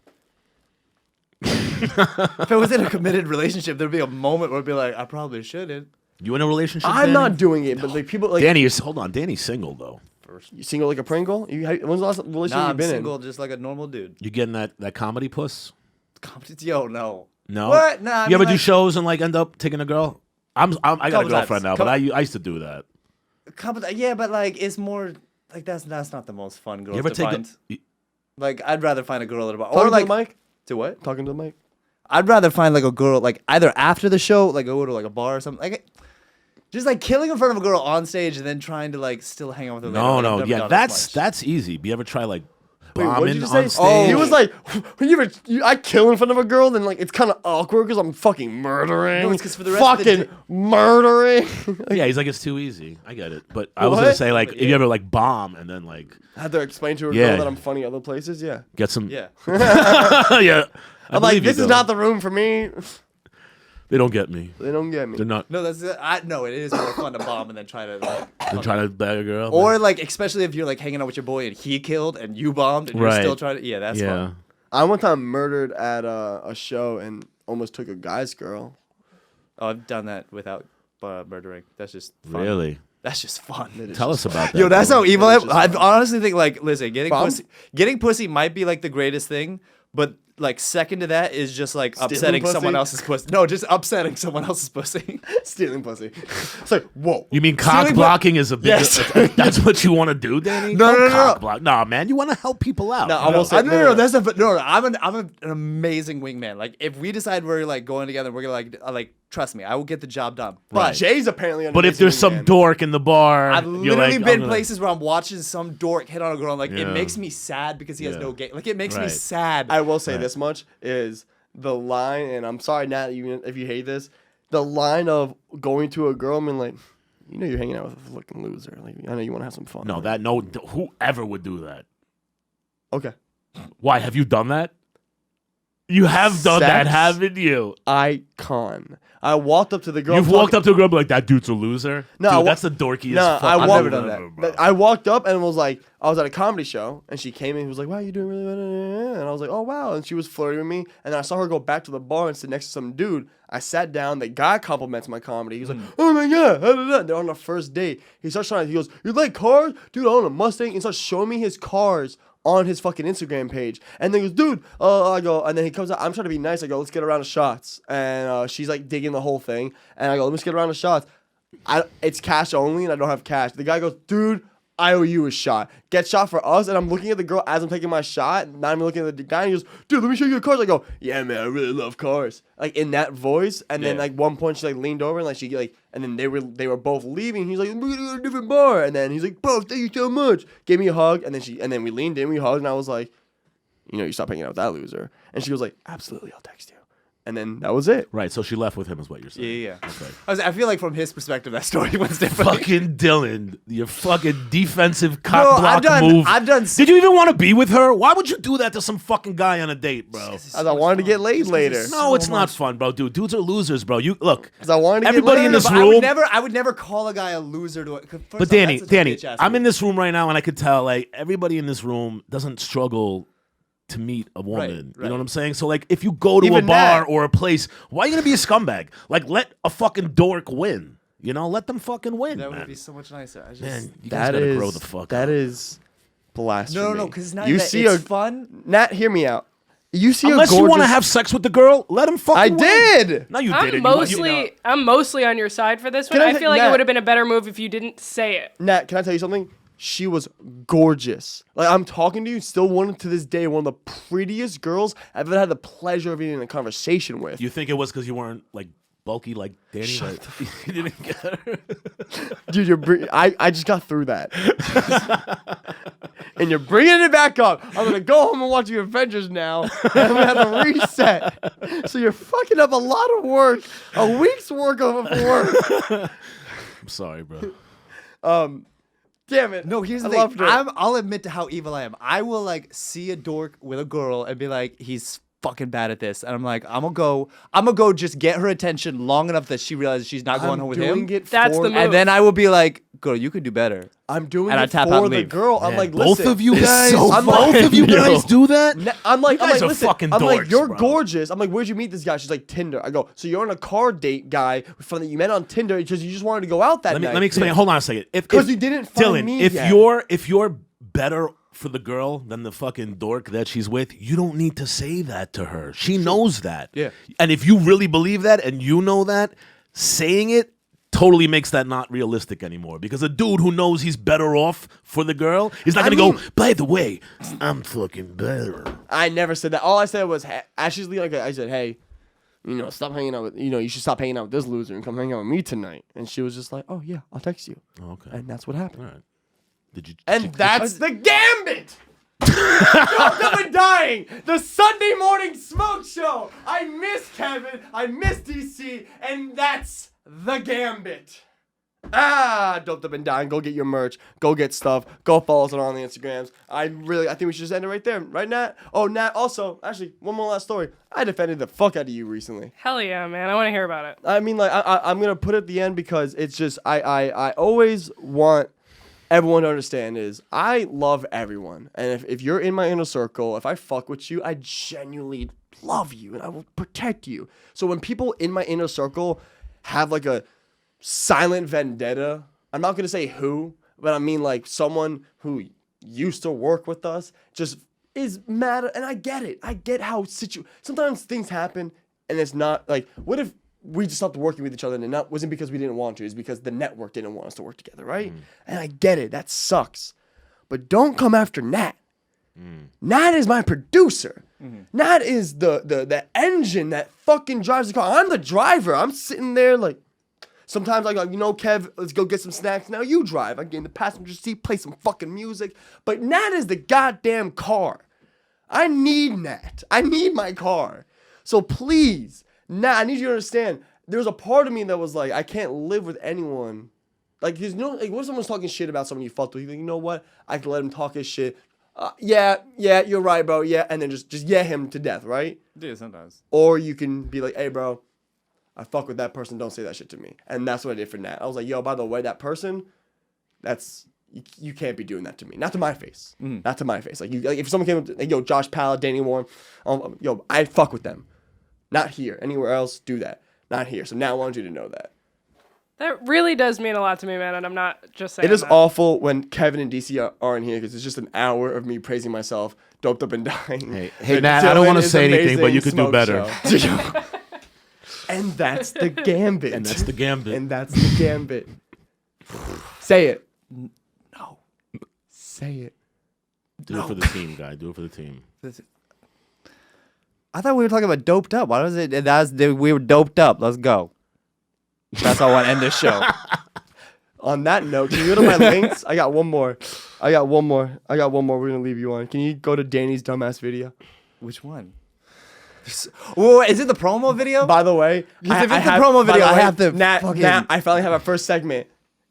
If it was in a committed relationship, there'd be a moment where it'd be like, I probably shouldn't. You in a relationship? I'm Danny? not doing it, but like people like Danny, hold on. Danny's single though. you single like a Pringle. When's the last relationship Nah, you've I'm been single, just like a normal dude. You getting that comedy puss? Yo, no. No. What? Nah, I You mean, ever do like- shows and like end up taking a girl? I got a Couple girlfriend times. now, but I used to do that. Yeah, but like it's more like that's not the most fun girl You ever to take find. a? Like I'd rather find a girl at a bar, Talking or to like the mic. to what? Talking to the mic. I'd rather find like a girl like either after the show, like go to like a bar or something, like just like killing in front of a girl on stage and then trying to like still hang out with her. later. No, Like, I've no, never yeah, done that's as much. easy. You ever try like Wait, what did bombing you on say? stage? Oh. He was like, I kill in front of a girl, then like it's kind of awkward because I'm fucking murdering. No, it's 'cause for the rest of the fucking murdering. Yeah, he's like, it's too easy. I get it, but I was gonna What? say like, if you ever like bomb and then like Had to explain to a Yeah. girl that I'm funny other places. Yeah, get some, Yeah. yeah. I I'm like, believe you, this is though. not the room for me. They don't get me. They don't get me. They're not. No, that's no. It is more fun to bomb and then try to like, They're trying to bag a girl. or like especially if you're like hanging out with your boy and he killed and you bombed and Right. you're still trying to. Yeah, that's yeah. fun. I one time murdered at a show and almost took a guy's girl. Oh, I've done that without murdering. That's just fun. Really? That's just fun. Tell us about that. Yo, that's bro. how evil I It's am. just I fun. honestly think like, listen, Bomb? getting pussy might be like the greatest thing, but like second to that is just like Stealing upsetting pussy? someone else's pussy. No, just upsetting someone else's pussy. Stealing pussy. It's like, whoa. You mean cock Stealing blocking is a big? Yes. That's what you want to do, Danny? No, Don't no, no, cock no. block. Nah, man, you want to help people out. No, I will say- No, that's not. No, I'm an amazing wingman. Like if we decide we're like going together, we're gonna like trust me, I will get the job done. But Right. Jay's apparently. But if there's some dork in the bar, I've you're literally like, been I'm gonna- places where I'm watching some dork hit on a girl. And like it Yeah. makes me sad because he has Yeah. no game. Like it makes me Right. sad. I will say Right. this much is the line, and I'm sorry, Nat, even if you hate this, the line of going to a girl and like, you know, you're hanging out with a fucking loser. Like, I know you want to have some fun. No, whoever would do that? Okay. Why have you done that? You have done that, Sex haven't you? icon. I walked up to the girl. You've walked up to a girl and be like, that dude's a loser? No, Dude, that's the dorkiest No, fucking I've never done that. bro. I walked up and was like, I was at a comedy show, and she came in and was like, wow, you doing really well. And I was like, oh, wow. And she was flirting with me. And then I saw her go back to the bar and sit next to some dude. I sat down. The guy compliments my comedy. He's like, oh, my God. They're on the first date. He starts trying to, he goes, you like cars? Dude, I own a Mustang. And he starts showing me his cars on his fucking Instagram page. And then he goes, dude, I go, and then he comes out, I'm trying to be nice. I go, let's get a round of shots. And she's like digging the whole thing. And I go, let's get a round of shots. It's cash only, and I don't have cash. The guy goes, dude, I owe you a shot. Get shot for us. And I'm looking at the girl as I'm taking my shot, not even looking at the guy. And he goes, dude, let me show you the cars. I go, yeah, man, I really love cars. Like in that voice. And then like one point she like leaned over and like she like, and then they were both leaving. He's like, we're gonna go to a different bar. And then he's like, bro, thank you so much. Gave me a hug. And then we leaned in, we hugged, and I was like, you know, you stop hanging out with that loser. And she was like, absolutely, I'll text you. And then that was it. Right, so she left with him is what you're saying. Yeah. Okay. I feel like from his perspective, that story was different. Fucking Dylan, your fucking defensive cock block move. I've done. Did you even want to be with her? Why would you do that to some fucking guy on a date, bro? Because I wanted to get laid later. No, it's not fun, bro, dude. Dudes are losers, bro. You look. Because I wanted to Everybody get in laid. this But room. I would never call a guy a loser to. But Danny, I'm in this room right now, and I could tell like everybody in this room doesn't struggle to meet a woman. You know what I'm saying? So like if you go to Even a bar that. or a place, why are you gonna be a scumbag? Like let a fucking dork win. You know, let them fucking win. That man. would be so much nicer. I just, Man, you guys That gotta is grow the fuck that up. is blasphemy. no, because it's not. You that see it's a fun. Nat, hear me out. You see Unless a you gorgeous. want to have sex with the girl, let him fucking I win. did. No, you I'm didn't. I'm mostly on your side for this one. Can I I say- feel like Nat- it would have been a better move if you didn't say it. Nat, can I tell you something? She was gorgeous. Like I'm talking to you, still one to this day, one of the prettiest girls I've ever had the pleasure of being in a conversation with. You think it was because you weren't like bulky like Danny? Like, you didn't get her. Dude, I just got through that. And you're bringing it back up. I'm gonna go home and watch the Avengers now. And I'm gonna have to reset. So you're fucking up a lot of work, a week's work of work. I'm sorry, bro. Damn it. No, here's the I thing. loved it. I'll admit to how evil I am. I will like see a dork with a girl and be like, he's fucking bad at this, and I'm like, I'm gonna go just get her attention long enough that she realizes she's not going home with him. That's the move. And then I will be like, girl, you could do better. I'm doing And I it tap for out and the leave. girl. I'm Man, like, both listen. of you It's guys, so both of you funny. guys do that. I'm like, You guys are listen. fucking I'm like, dorks, you're bro. gorgeous. I'm like, where'd you meet this guy? She's like, Tinder. I go, so you're on a car date, guy, from that you met on Tinder because you just wanted to go out that night. Let me explain. Hold on a second. Because you didn't find Dylan, me if yet. you're better for the girl than the fucking dork that she's with, you don't need to say that to her. She knows that. Yeah. And if you really believe that and you know that, saying it totally makes that not realistic anymore. Because a dude who knows he's better off for the girl is not I gonna mean- go, by the way, I'm fucking better. I never said that. All I said was, Ashley's like, I said, hey, you know, stop hanging out with, you know, you should stop hanging out with this loser and come hang out with me tonight. And she was just like, oh yeah, I'll text you. Okay. And that's what happened. All right. Did you? And that's the gambit. Up and Dying, the Sunday morning smoke show. I miss Kevin, I miss DC, and that's the gambit. Doped Up and Dying. Go get your merch. Go get stuff. Go follow us on the Instagrams. I think we should just end it right there. Right, Nat? Oh, Nat, also, actually, one more last story. I defended the fuck out of you recently. Hell yeah, man. I want to hear about it. I mean, like, I'm going to put it at the end because it's just, I always want everyone to understand is I love everyone. And if you're in my inner circle, if I fuck with you, I genuinely love you and I will protect you. So when people in my inner circle have like a silent vendetta, I'm not going to say who, but I mean like someone who used to work with us just is mad. And I get it. I get how sometimes things happen and it's not like, what if we just stopped working with each other and it wasn't because we didn't want to, it's because the network didn't want us to work together, right? And I get it. That sucks. But don't come after Nat. Nat is my producer. Nat is the engine that fucking drives the car. I'm the driver. I'm sitting there like, sometimes I go, you know, Kev, let's go get some snacks. Now you drive. I get in the passenger seat, play some fucking music. But Nat is the goddamn car. I need Nat. I need my car. So please, Nat, I need you to understand. There was a part of me that was like, I can't live with anyone. Like, you know, like, what if someone's talking shit about someone you fucked with? You think, you know what? I can let him talk his shit. yeah, you're right, bro. Yeah, and then just yeah him to death, right? Dude, sometimes. Or you can be like, hey, bro, I fuck with that person. Don't say that shit to me. And that's what I did for Nat. I was like, yo, by the way, that person, you can't be doing that to me. Not to my face. Not to my face. Like if someone came up to, like, yo, Josh Pallett, Danny Warren, yo, I fuck with them. Not here. Anywhere else, do that. Not here. So now I want you to know that. That really does mean a lot to me, man, and I'm not just saying It is that. awful when Kevin and DC aren't here because it's just an hour of me praising myself, doped up and dying. Hey, And Nat, I don't Dylan want to is say anything, but amazing you could do smoke better. show. And that's the gambit. And that's the gambit. And that's the gambit. Say it. No. Say it. Do it for the team, guy. Do it for the team. I thought we were talking about doped up. Why was it? We were doped up. Let's go. That's how I want to end this show. On that note, can you go to my links? I got one more. We're gonna leave you on. Can you go to Danny's dumbass video? Which one? Whoa, is it the promo video? By the way, If it's the promo video, I have to Nat, fucking- I finally have our first segment.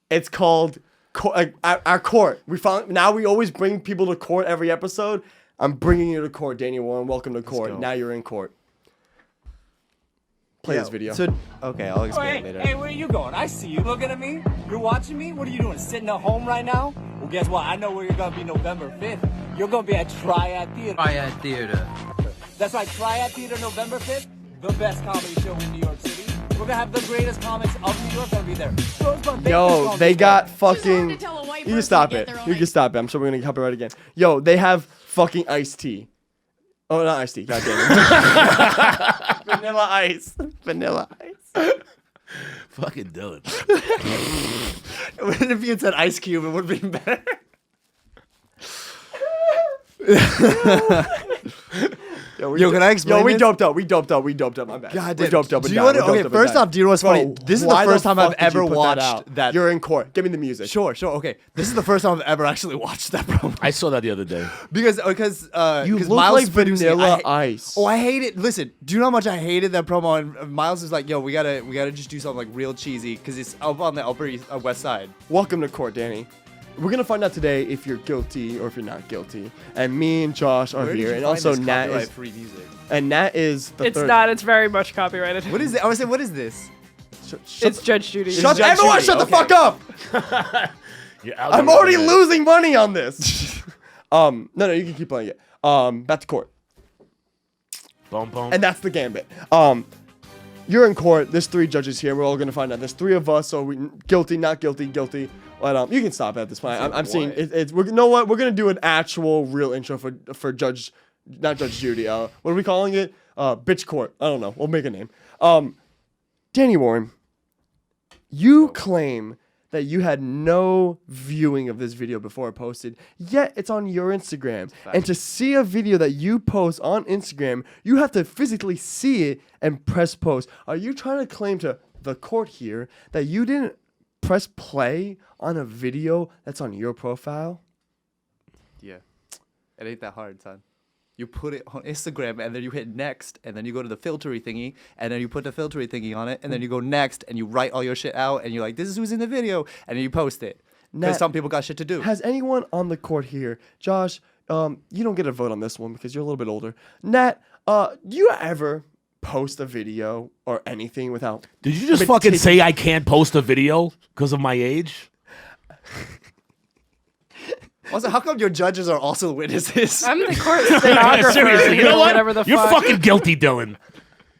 It's called our court. Now we always bring people to court every episode. I'm bringing you to court, Danny Warren. Welcome to court. go. Now you're in court. Play this video. So, okay, I'll explain it later. Hey, where are you going? I see you looking at me. You're watching me? What are you doing? Sitting at home right now? Well, guess what? I know where you're going to be November 5th. You're going to be at Triad Theater. Triad Theater. That's right, Triad Theater November 5th. The best comedy show in New York City. We're going to have the greatest comics of New York going to be there. Yo, they got fucking. to tell a white You can person stop to get it. their own You can stop it. I'm sure we're gonna copyright again. Yo, they have fucking iced tea. Oh, not iced tea. God damn it. Vanilla ice. Vanilla ice. Fucking Dylan. If you had said Ice Cube, it would have been better. Yo, can I explain Yo, we this? doped up. My bad. God we damn. doped up. Do and you down. wanna- We doped okay, up and first down. off, do you know what's Bro, funny? This is the why first time I've fuck did you ever put watched out? that. You're in court. Give me the music. Sure. Okay, this is the first time I've ever actually watched that promo. I saw that the other day. Because You look Miles like producing it. Vanilla Ice. Oh, I hate it. Listen, do you know how much I hated that promo? And Miles is like, "Yo, we gotta just do something like real cheesy because it's up on the Upper East, West Side." Welcome to court, Danny. We're gonna find out today if you're guilty or if you're not guilty. And me and Josh are Where did here, you and find also this Nat is. copyright-free music? And Nat is the It's third. not. It's very much copyrighted. What is it? I want to say, what is this? It's Judge Judy. Shut Judge everyone! Judy, Shut the okay. fuck up! You're I'm already losing money on this. No, you can keep playing it. Back to court, Boom, boom. and that's the gambit. You're in court. There's 3 judges here. We're all gonna find out. There's 3 of us. So we guilty, not guilty, guilty. But you can stop at this point. I'm seeing it's. You know what? We're gonna do an actual real intro for Judge, not Judge Judy. What are we calling it? Bitch court. I don't know. We'll make a name. Danny Warren, you claim that you had no viewing of this video before it posted, yet it's on your Instagram. And to see a video that you post on Instagram, you have to physically see it and press post. Are you trying to claim to the court here that you didn't press play on a video that's on your profile? Yeah, it ain't that hard, son. You put it on Instagram and then you hit next and then you go to the filtery thingy and then you put the filtery thingy on it and then you go next and you write all your shit out and you're like, this is who's in the video, and then you post it. Nat, Because some people got shit to do. Has anyone on the court here, Josh, you don't get a vote on this one because you're a little bit older. Nat, do you ever post a video or anything without... Did you just fucking say I can't post a video because of my age? Also, how come your judges are also witnesses? I'm the court stenographer. Seriously, you know what? Whatever the You're fuck. fucking guilty, Dylan.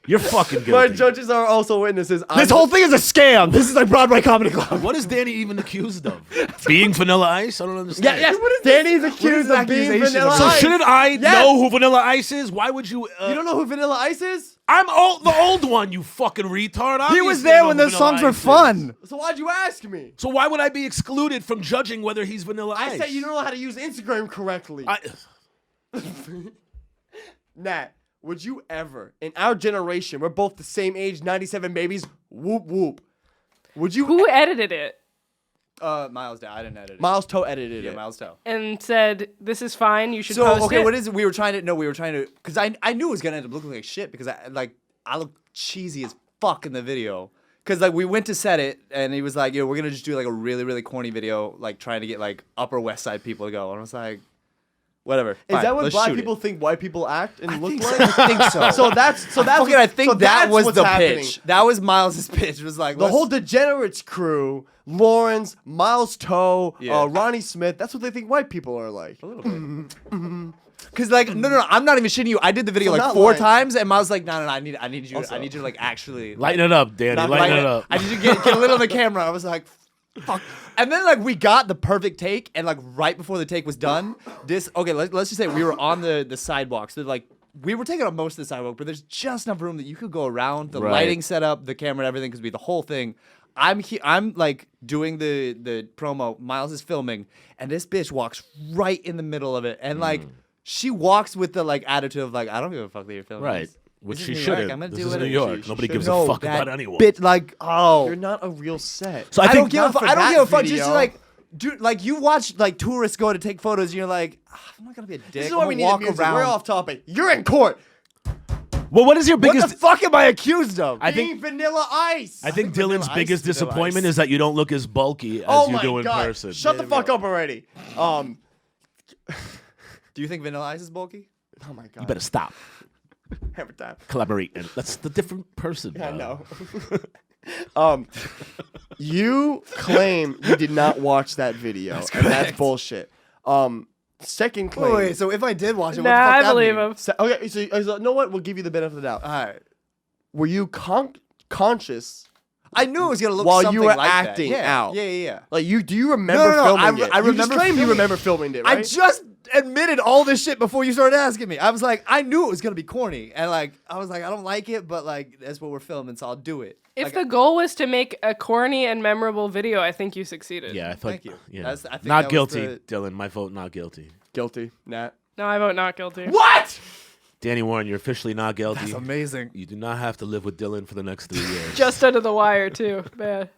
You're fucking guilty. My judges are also witnesses. This whole thing is a scam. This is like Broadway Comedy Club. What is Danny even accused of? Being Vanilla Ice? I don't understand. Yes, Danny's accused of being accusation Vanilla of? So Ice. shouldn't I Yes. know who Vanilla Ice is? Why would you? You don't know who Vanilla Ice is? I'm the old one. You fucking retard. He was Obviously I there know when who those Vanilla songs were Ice is. fun. So why'd you ask me? So why would I be excluded from judging whether he's Vanilla Ice? I said you don't know how to use Instagram correctly. Nat, would you ever, in our generation, we're both the same age, 97 babies, whoop whoop. Would you... Who edited it Miles did. I didn't edit it. Miles Toe edited Yeah, it. Miles Toe. and said, this is fine, you should So post okay, it? what is it? We were trying to because I knew it was gonna end up looking like shit because I look cheesy as fuck in the video. Cause like we went to set it and he was like, yo, we're gonna just do like a really, really corny video, like trying to get like Upper West Side people to go. And I was like, Whatever. Is Fine, that what let's black shoot people it. think white people act and look think like? so. I think so. So that's Fucking, I think that was what's the happening. pitch. That was Miles' pitch. It was like The whole Degenerates crew, Lawrence, Miles Toe, Yeah. Ronnie Smith. That's what they think white people are like. a little bit. Cause like no, I'm not even shitting you. I did the video I'm like not 4 lying. times, and Miles was like, no, I need you, Also- I need you to like actually Lighten it up, Danny. Not Lighten lighten it up. I need you to get a little on the camera. I was like, fuck. And then like we got the perfect take, and like right before the take was done, let's just say we were on the sidewalk. So like we were taking up most of the sidewalk, but there's just enough room that you could go around the Right. lighting setup, the camera, and everything. Because the whole thing. I'm like doing the promo. Miles is filming, and this bitch walks right in the middle of it, and like she walks with the like attitude of like I don't give a fuck that you're filming. Right. this. Which This she is New York. shouldn't. I'm gonna This do is it. New York. She Nobody should gives No, a fuck that about anyone. Bit like You're not a real set. So I don't give a not fuck. for I don't that give a fuck. Just video. like, dude, like you watch like tourists go to take photos, and you're like, I'm not gonna be a dick. This is I'm why gonna we need walk music. around. We're off topic. You're in court. Well, what is your What biggest? the fuck am I accused of? I Being think Vanilla Ice. I think Vanilla Dylan's Ice biggest is Vanilla disappointment Ice. is that you don't look as bulky as Oh you my do in God. person. Shut the fuck up already. Do you think Vanilla Ice is bulky? Oh my God. You better stop. Every time. Collaborating. That's the different person. I bro. know. You claim you did not watch that video, and that's correct. bullshit. Second claim. Wait, so if I did watch it, what Nah, the fuck I that believe mean? him. Okay, so you know what? We'll give you the benefit of the doubt. All right. Were you conscious? I knew it was gonna look While you something were like acting that. Yeah, out. Yeah. Like do you remember No, filming it? I You just remember claimed you filming remember filming it, right? I just admitted all this shit before you started asking me. I was like, I knew it was gonna be corny, and like I was like, I don't like it, but like that's what we're filming, so I'll do it. If Like, the goal was to make a corny and memorable video, I think you succeeded. Yeah, I thought. Thank you. Yeah. That's- I think Not that was guilty, the- Dylan. My vote, not guilty. Guilty, Nat. No, I vote not guilty. What? Danny Warren, you're officially not guilty. that's amazing. You do not have to live with Dylan for the next 3 years. Just under the wire too. Bad.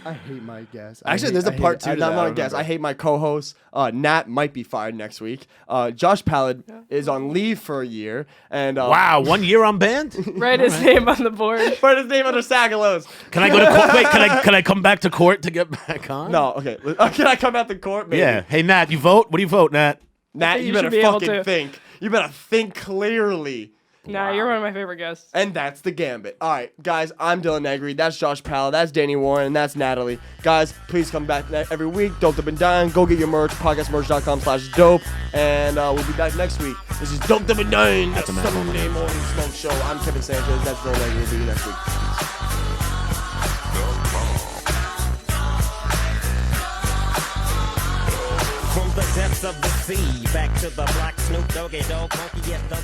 I hate my guest. Actually, there's a part 2 to I'm that, not I a guest. remember. I hate my co-host. Nat might be fired next week. Josh Pallad is on leave for a year, and Wow, 1 year on band? Write his name on the board. Write his name under Sagalos. Can I go to court? Wait, can I come back to court to get back on? No, okay. Can I come out to court? Maybe. Yeah. Hey, Nat, you vote? What do you vote, Nat? Nat, think you you better should be able fucking to. think. You better think clearly. Nah, you're one of my favorite guests. And that's the gambit. All right, guys, I'm Dylan Negri. That's Josh Powell. That's Danny Warren. And that's Natalie. Guys, please come back every week. Doped Up and Dying. Go get your merch. Podcastmerch.com/dope. And we'll be back next week. This is Doped Up and Dying. That's a man. Sunday morning smoke show. I'm Kevin Sanchez. That's Dylan Negri. We'll see you next week. From the depths of the sea, back to the black Snoop Doggy Dogg monkey, yeah, the